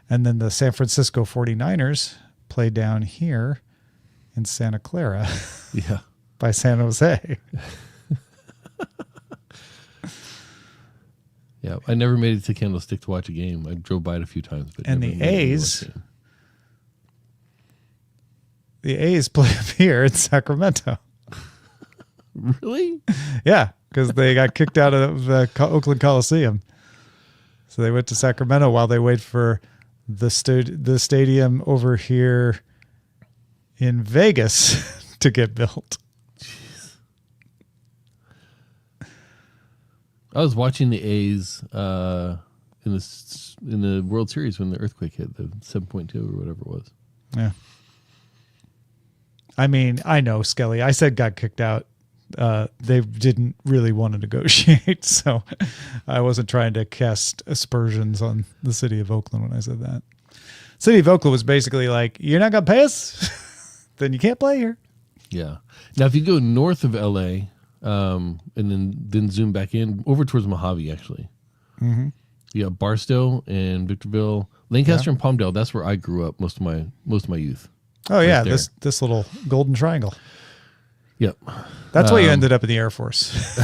A: And then the San Francisco 49ers play down here in Santa Clara.
B: Yeah.
A: By San Jose.
B: Yeah. I never made it to Candlestick to watch a game. I drove by it a few times. But
A: and
B: never
A: the
B: made it to
A: A's...
B: watch a game.
A: The A's play up here in Sacramento.
B: Really?
A: Yeah, because they got kicked out of the Oakland Coliseum. So they went to Sacramento while they wait for the stadium over here in Vegas to get built.
B: Jeez. I was watching the A's in the World Series when the earthquake hit, the 7.2 or whatever it was.
A: Yeah. I mean, I know, Skelly. I said got kicked out. They didn't really want to negotiate, so I wasn't trying to cast aspersions on the city of Oakland when I said that. City of Oakland was basically like, you're not going to pay us? Then you can't play here.
B: Yeah. Now, if you go north of LA and then zoom back in, over towards Mojave, actually.
A: Mm-hmm.
B: You got Barstow and Victorville. Lancaster and Palmdale, that's where I grew up most of my youth.
A: Oh,
B: right
A: yeah,
B: there.
A: this little golden triangle.
B: Yep.
A: That's why you ended up in the Air Force.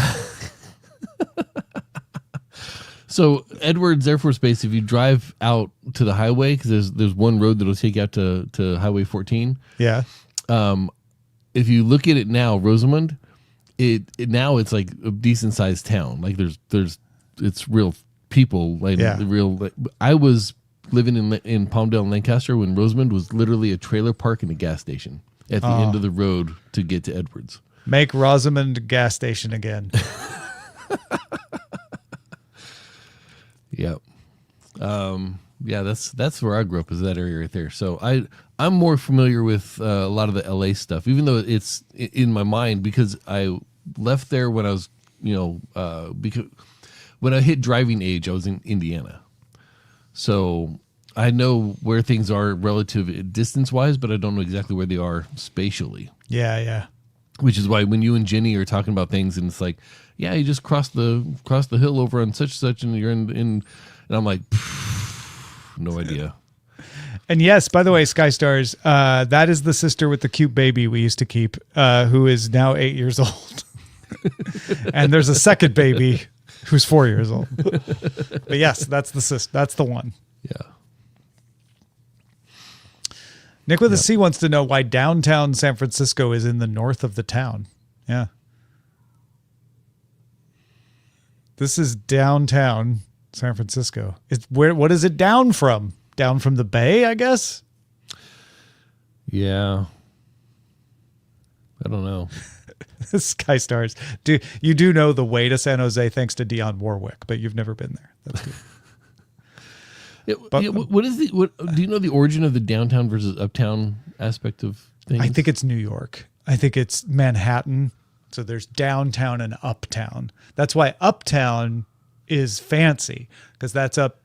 B: So Edwards Air Force Base, if you drive out to the highway, because there's one road that'll take you out to Highway 14.
A: Yeah.
B: If you look at it now, Rosamond, now it's like a decent sized town. Like it's real people. Like I was living in Palmdale and Lancaster when Rosamond was literally a trailer park and a gas station at the end of the road to get to Edwards.
A: Make Rosamond gas station again.
B: Yep. Yeah, that's where I grew up, is that area right there. So I'm more familiar with a lot of the LA stuff, even though it's in my mind, because I left there when I was, because when I hit driving age, I was in Indiana. So I know where things are relative distance wise, but I don't know exactly where they are spatially.
A: Yeah.
B: Which is why when you and Jenny are talking about things and it's like, yeah, you just cross the hill over on such and you're in and I'm like, no idea.
A: And yes, by the way, Sky Stars, that is the sister with the cute baby we used to keep, who is now 8 years old. And there's a second baby who's 4 years old. But yes, that's the one.
B: Yeah.
A: Nick with a C wants to know why downtown San Francisco is in the north of the town. Yeah. This is downtown San Francisco. What is it down from? Down from the bay, I guess?
B: Yeah. I don't know.
A: Sky Stars. You do know the way to San Jose thanks to Dionne Warwick, but you've never been there. That's good.
B: What do you know the origin of the downtown versus uptown aspect of things?
A: I think it's New York. I think it's Manhattan. So there's downtown and uptown. That's why uptown is fancy, because that's up,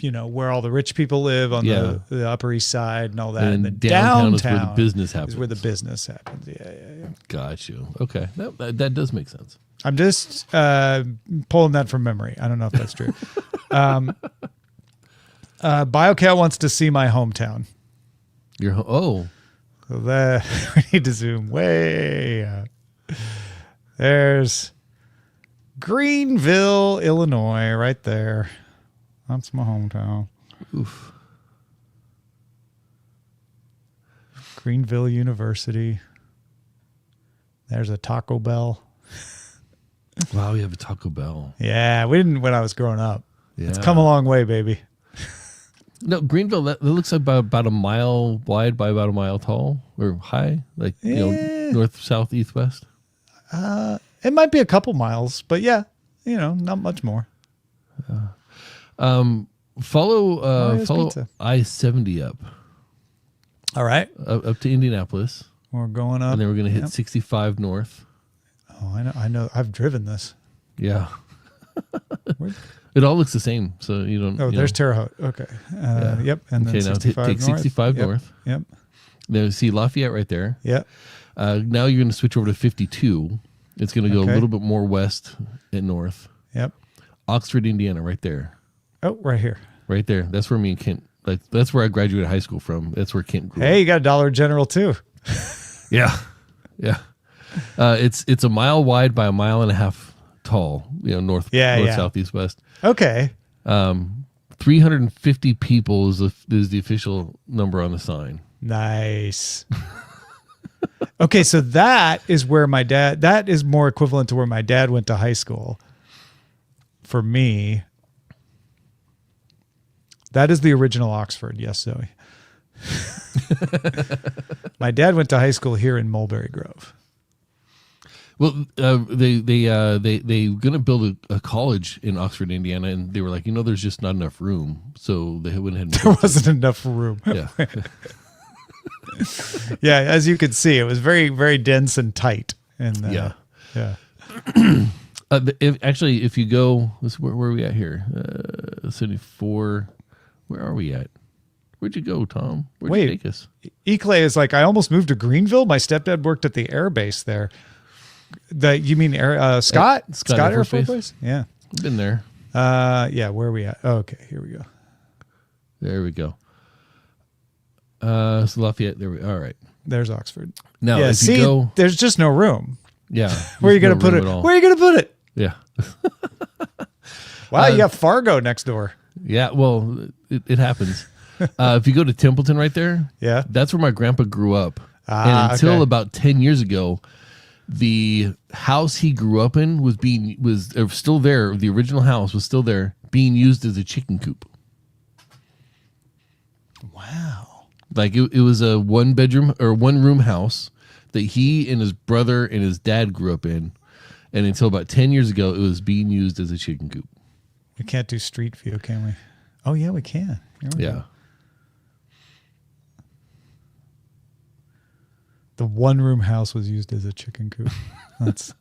A: where all the rich people live on the Upper East Side and all that. And the downtown
B: is where the business happens.
A: Is where the business happens. Yeah.
B: Got you. Okay. That does make sense.
A: I'm just pulling that from memory. I don't know if that's true. BioCal wants to see my hometown.
B: So
A: we need to zoom way out. There's Greenville, Illinois, right there. That's my hometown.
B: Oof.
A: Greenville University. There's a Taco Bell.
B: Wow, we have a Taco Bell.
A: Yeah, we didn't when I was growing up.
B: Yeah.
A: It's come a long way, baby.
B: No, Greenville, that looks like about a mile wide by about a mile tall or high, like north, south, east, west.
A: It might be a couple miles, but yeah, not much more.
B: Follow
A: Pizza.
B: I-70 up.
A: All right.
B: Up to Indianapolis.
A: We're going up.
B: And then we're going to hit 65 north.
A: Oh, I know. I've driven this.
B: Yeah. It all looks the same, so you don't.
A: Oh, there's Terre Haute. Okay. Yep. And then 65
B: take
A: north.
B: 65 north.
A: Yep.
B: Now see Lafayette right there.
A: Yep.
B: Now you're going to switch over to 52. It's going to go a little bit more west and north.
A: Yep.
B: Oxford, Indiana, right there.
A: Oh, right here.
B: Right there. That's where me and Kent. That's where I graduated high school from. That's where Kent grew up.
A: Hey, you got a Dollar General too.
B: Yeah. It's a mile wide by a mile and a half tall. North, south, east, west.
A: Okay.
B: 350 people is the official number on the sign.
A: Nice. Okay, so that is more equivalent to where my dad went to high school. For me, that is the original Oxford. Yes, Zoe. My dad went to high school here in Mulberry Grove.
B: Well, they gonna build a college in Oxford, Indiana, and they were like, there's just not enough room, so they went ahead.
A: There wasn't enough room.
B: Yeah.
A: Yeah, as you could see, it was very, very dense and tight. And
B: yeah. If you go, where are we at here? 74. Where are we at? Where'd you go, Tom? Where'd you take us?
A: Eclay is like, I almost moved to Greenville. My stepdad worked at the air base there. You mean Scott? Scott Air Force Base? Yeah.
B: I've been there.
A: Yeah, where are we at? Oh, okay, here we go.
B: There we go. So Lafayette, all right.
A: There's Oxford.
B: Now, if you go,
A: there's just no room.
B: Yeah.
A: Where are you going to put it? Where are you going to put it?
B: Yeah.
A: Wow, you got Fargo next door.
B: Yeah, well, it happens. If you go to Templeton right there, that's where my grandpa grew up. And until about 10 years ago, the house he grew up in was still there. The original house was still there, being used as a chicken coop.
A: Wow.
B: Like it was a one room house that he and his brother and his dad grew up in. And until about 10 years ago, it was being used as a chicken coop.
A: We can't do street view, can we? Oh, yeah, we can. Here we go. The one-room house was used as a chicken coop. That's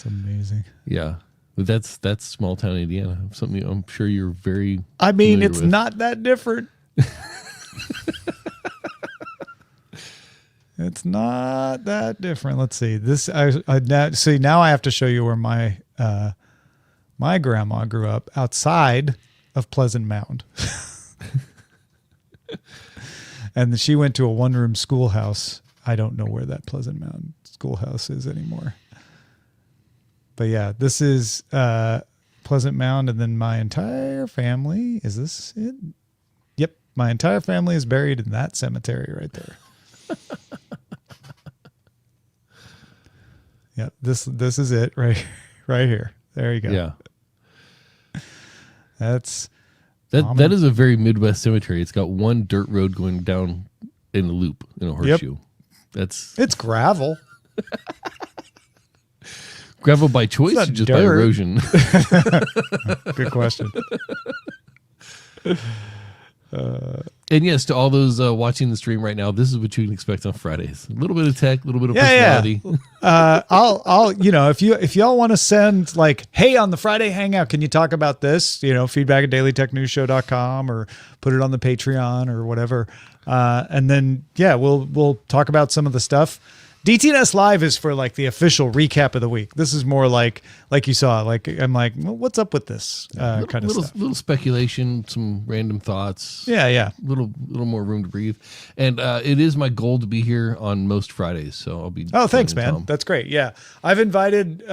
A: amazing.
B: Yeah. But that's small town Indiana. Something I'm sure you're very
A: it's not that different. It's not that different. Let's see. Now I have to show you where my grandma grew up, outside of Pleasant Mound. And she went to a one-room schoolhouse. I don't know where that Pleasant Mound schoolhouse is anymore. But yeah, this is Pleasant Mound, and then my entire family. Is this it? Yep, My entire family is buried in that cemetery right there. Yeah, this is it right here. There you go.
B: Yeah.
A: That
B: is a very Midwest cemetery. It's got one dirt road going down in a loop in a horseshoe. Yep.
A: It's gravel.
B: Gravel by choice or just by erosion?
A: Good question.
B: And yes, to all those watching the stream right now, this is what you can expect on Fridays. A little bit of tech, a little bit of personality.
A: Yeah. I'll if y'all want to send like, hey, on the Friday Hangout, can you talk about this? Feedback at dailytechnewsshow.com or put it on the Patreon or whatever. And then, we'll talk about some of the stuff. DTNS Live is for like the official recap of the week. This is more like you saw, like, I'm like, well, what's up with this kind of stuff?
B: Little speculation, some random thoughts.
A: Yeah.
B: Little more room to breathe. And it is my goal to be here on most Fridays. So I'll be.
A: Oh, thanks, man. That's great. Yeah. I've invited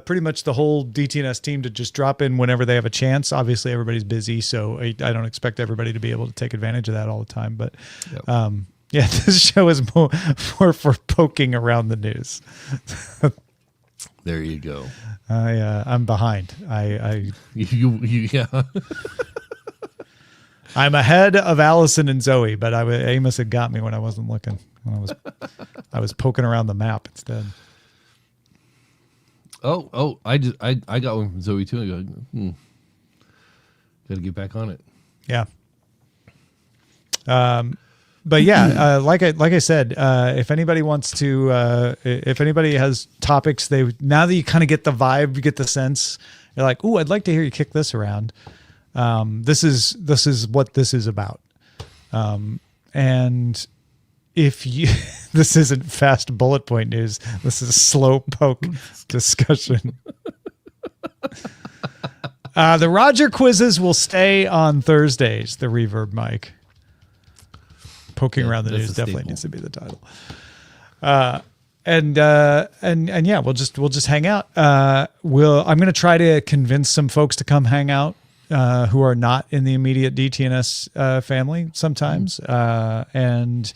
A: pretty much the whole DTNS team to just drop in whenever they have a chance. Obviously everybody's busy, so I don't expect everybody to be able to take advantage of that all the time, but
B: yep.
A: Yeah, this show is more for poking around the news.
B: There you go.
A: I'm behind.
B: Yeah.
A: I'm ahead of Allison and Zoe, but Amos had got me when I wasn't looking. I was poking around the map instead.
B: Oh! I got one from Zoe too. Got to get back on it.
A: Yeah. But yeah, like I said, if anybody wants to, if anybody has topics, now that you kind of get the vibe, you get the sense, you're like, ooh, I'd like to hear you kick this around. This is what this is about. And if you, this isn't fast bullet point news, this is slow poke discussion. The Roger quizzes will stay on Thursdays. The Reverb mic. Poking around the news definitely needs to be the title. And yeah, we'll just hang out. I'm going to try to convince some folks to come hang out who are not in the immediate DTNS family sometimes. And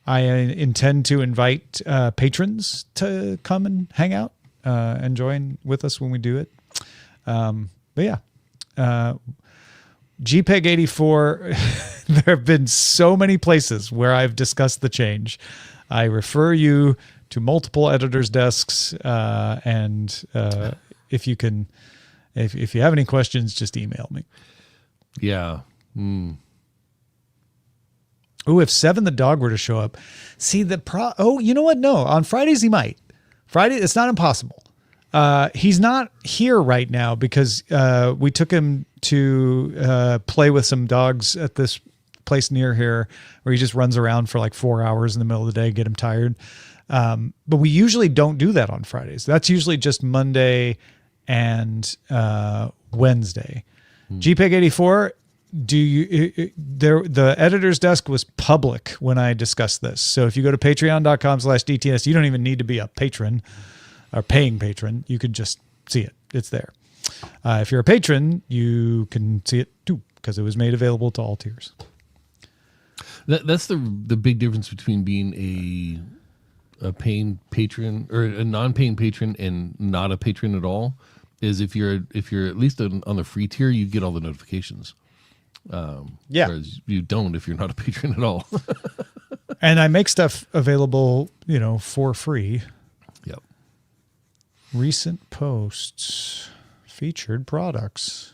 A: I intend to invite patrons to come and hang out and join with us when we do it. But yeah. GPEG 84, there have been so many places where I've discussed the change. I refer you to multiple editors' desks, and if you have any questions, just email me.
B: Yeah.
A: Oh, if Seven the dog were to show up, see you know what? No, on Fridays he might. Friday, it's not impossible. He's not here right now because we took him to play with some dogs at this place near here where he just runs around for like 4 hours in the middle of the day, get him tired. But we usually don't do that on Fridays. That's usually just Monday and Wednesday. GPEG 84, the editor's desk was public when I discussed this. So if you go to patreon.com/DTS, you don't even need to be a patron or paying patron. You can just see it. It's there. If you're a patron, you can see it too because it was made available to all tiers.
B: That's the big difference between being a paying patron or a non-paying patron and not a patron at all. Is if you're at least on the free tier, you get all the notifications. Whereas you don't if you're not a patron at all.
A: And I make stuff available, for free.
B: Yep.
A: Recent posts, featured products.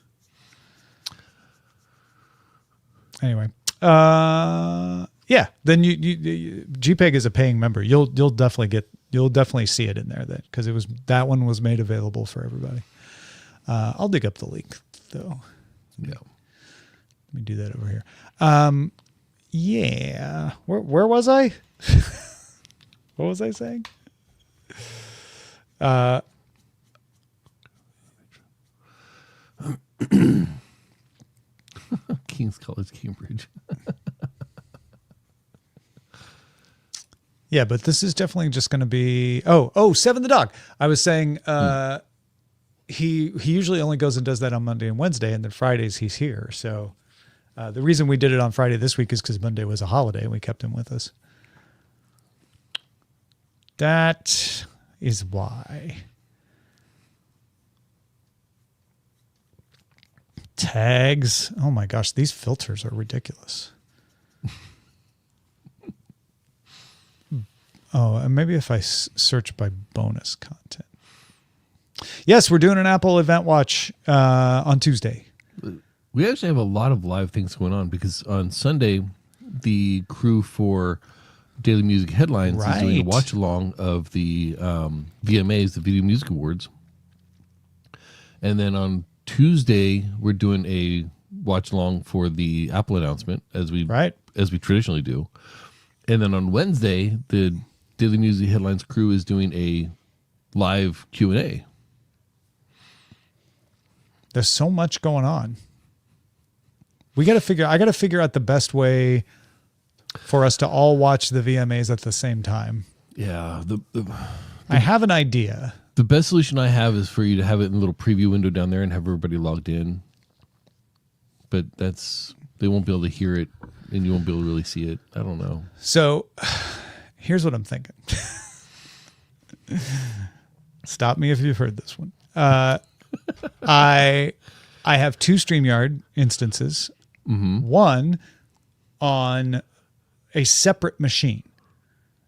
A: Anyway, then you GPEG is a paying member. You'll definitely see it in there because that one was made available for everybody. I'll dig up the link though.
B: Yeah.
A: Let me do that over here. Yeah. Where was I? What was I saying?
B: King's College, Cambridge.
A: Yeah, but this is definitely just going to be Seven the dog. I was saying he usually only goes and does that on Monday and Wednesday, and then Fridays he's here. So The reason we did it on Friday this week is because Monday was a holiday and we kept him with us. That is why. Tags. Oh my gosh, these filters are ridiculous. Oh, and maybe if I search by bonus content. Yes, we're doing an Apple Event Watch on Tuesday.
B: We actually have a lot of live things going on because on Sunday, the crew for Daily Music Headlines is doing a watch along of the VMAs, the Video Music Awards. And then on Tuesday, we're doing a watch along for the Apple announcement as we traditionally do. And then on Wednesday, the Daily Music Headlines crew is doing a live Q&A.
A: There's so much going on. I got to figure out the best way for us to all watch the VMAs at the same time.
B: Yeah.
A: I have an idea.
B: The best solution I have is for you to have it in a little preview window down there and have everybody logged in. But they won't be able to hear it and you won't be able to really see it. I don't know.
A: So here's what I'm thinking. Stop me if you've heard this one. I have 2 StreamYard instances. Mm-hmm. One on a separate machine.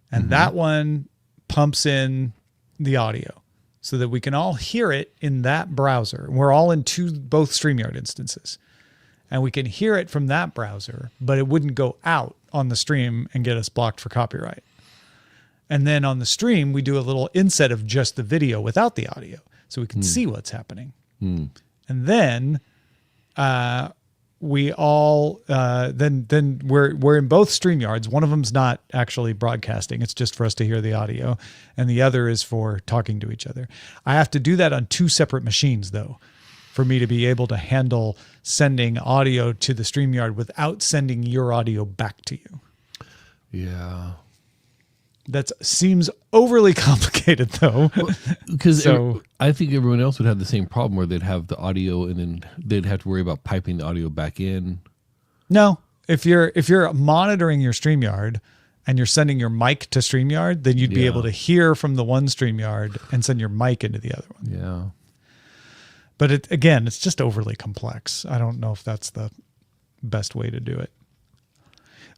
A: And that one pumps in the audio so that we can all hear it in that browser. We're all in both StreamYard instances. And we can hear it from that browser, but it wouldn't go out on the stream and get us blocked for copyright. And then on the stream, we do a little inset of just the video without the audio so we can see what's happening. And then we all then we're in both StreamYards. One of them's not actually broadcasting; it's just for us to hear the audio, and the other is for talking to each other. I have to do that on 2 separate machines, though, for me to be able to handle sending audio to the StreamYard without sending your audio back to you.
B: Yeah.
A: That seems overly complicated, though.
B: Because I think everyone else would have the same problem where they'd have the audio and then they'd have to worry about piping the audio back in.
A: No, if you're monitoring your StreamYard and you're sending your mic to StreamYard, then you'd be able to hear from the one StreamYard and send your mic into the other one.
B: Yeah.
A: But it's just overly complex. I don't know if that's the best way to do it.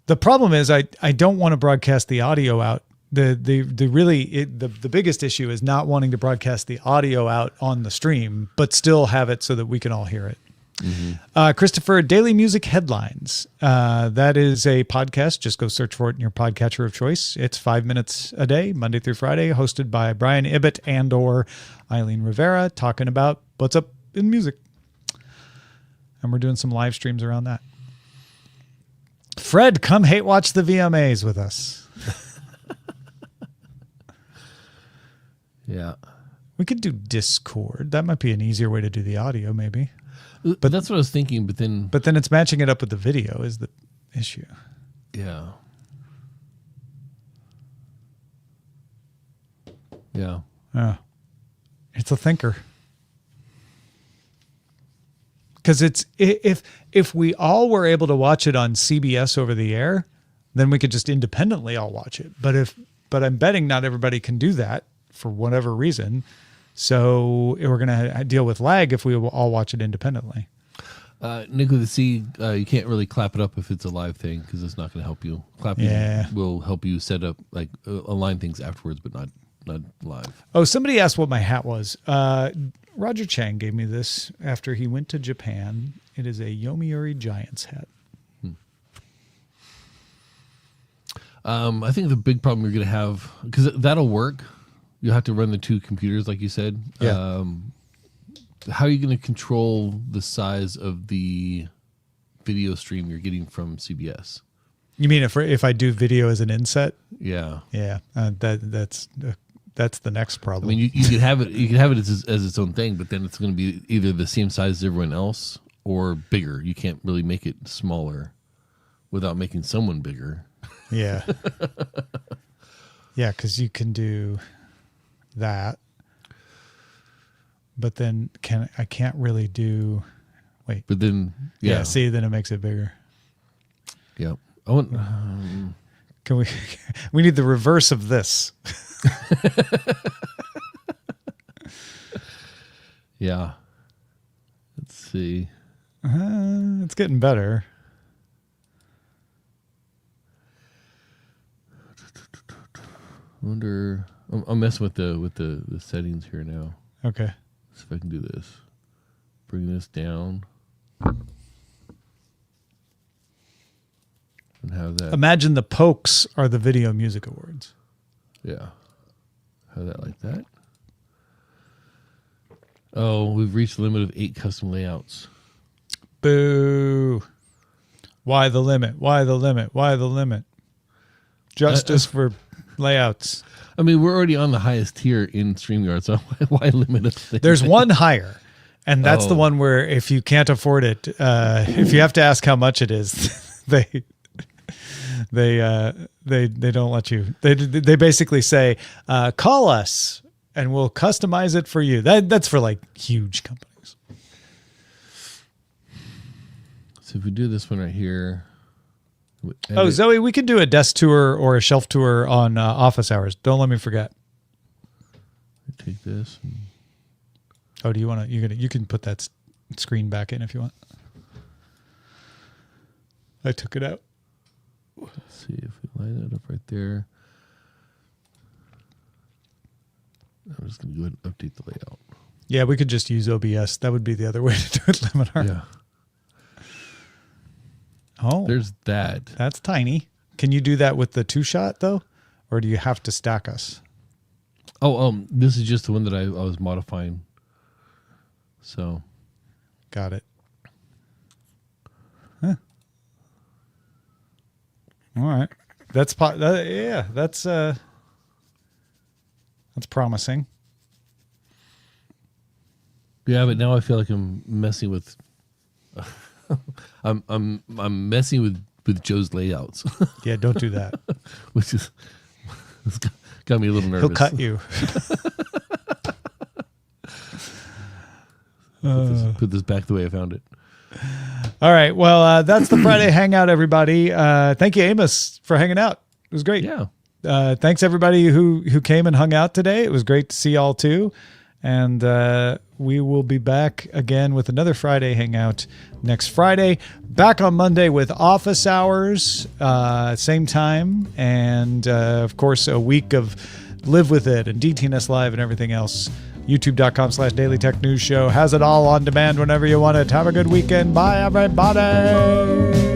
A: The problem is I don't want to broadcast the audio out. The biggest issue is not wanting to broadcast the audio out on the stream, but still have it so that we can all hear it. Mm-hmm. Christopher, Daily Music Headlines. That is a podcast. Just go search for it in your podcatcher of choice. It's 5 minutes a day, Monday through Friday, hosted by Brian Ibbett and or Eileen Rivera, talking about what's up in music. And we're doing some live streams around that. Fred, come hate watch the VMAs with us.
B: Yeah.
A: We could do Discord. That might be an easier way to do the audio, maybe.
B: But that's what I was thinking, but then
A: it's matching it up with the video is the issue.
B: Yeah. Yeah.
A: It's a thinker. Because it's if we all were able to watch it on CBS over the air, then we could just independently all watch it. But I'm betting not everybody can do that for whatever reason. So we're going to deal with lag if we all watch it independently.
B: Nick with the C, you can't really clap it up if it's a live thing because it's not going to help you. Clapping will help you set up, like align things afterwards, but not live.
A: Oh, somebody asked what my hat was. Roger Chang gave me this after he went to Japan. It is a Yomiuri Giants hat.
B: I think the big problem you're going to have, because that'll work, you have to run the 2 computers, like you said.
A: Yeah.
B: How are you going to control the size of the video stream you're getting from CBS?
A: You mean if I do video as an inset?
B: Yeah.
A: Yeah. That's the next problem.
B: I mean, you could have it. You could have it as its own thing, but then it's going to be either the same size as everyone else or bigger. You can't really make it smaller without making someone bigger.
A: Yeah. Yeah, because you can do that, but then I can't really do. Wait.
B: But then,
A: Yeah.
B: yeah.
A: See, then it makes it bigger.
B: Yeah. I want.
A: Can we? We need the reverse of this.
B: Yeah. Let's see.
A: It's getting better.
B: I wonder. I'm messing with the settings here now.
A: Okay.
B: See if I can do this. Bring this down. And have that.
A: Imagine the Pokes are the Video Music Awards.
B: Yeah. Have that like that. Oh, we've reached the limit of 8 custom layouts.
A: Boo. Why the limit? Why the limit? Why the limit? Justice for layouts.
B: I mean, we're already on the highest tier in StreamYard, so why limit us?
A: There's one higher, and that's the one where if you can't afford it, if you have to ask how much it is, they don't let you. They basically say, call us and we'll customize it for you. That's for like huge companies.
B: So if we do this one right here.
A: Oh, Zoe, we could do a desk tour or a shelf tour on office hours. Don't let me forget.
B: Take this.
A: Oh, do you want to? You can put that screen back in if you want. I took it out.
B: Let's see if we line that up right there. I'm just going to go ahead and update the layout.
A: Yeah, we could just use OBS. That would be the other way to do it, Liminar.
B: Yeah.
A: Oh,
B: There's that.
A: that's tiny. Can you do that with the 2-shot though, or do you have to stack us?
B: Oh, this is just the one that I was modifying. So.
A: Got it. Huh. All right. That's promising.
B: Yeah, but now I feel like I'm messing with. I'm messing with Joe's layouts.
A: Yeah, don't do that.
B: Which is it's got me a little nervous.
A: He'll cut you.
B: Put this back the way I found it.
A: All right. Well, that's the Friday Hangout, everybody. Thank you, Amos, for hanging out. It was great.
B: Yeah.
A: Thanks everybody who came and hung out today. It was great to see y'all too. And we will be back again with another Friday Hangout next Friday. Back on Monday with office hours, same time. And of course, a week of Live With It and DTNS Live and everything else. YouTube.com/Daily Tech News Show has it all on demand whenever you want it. Have a good weekend. Bye, everybody.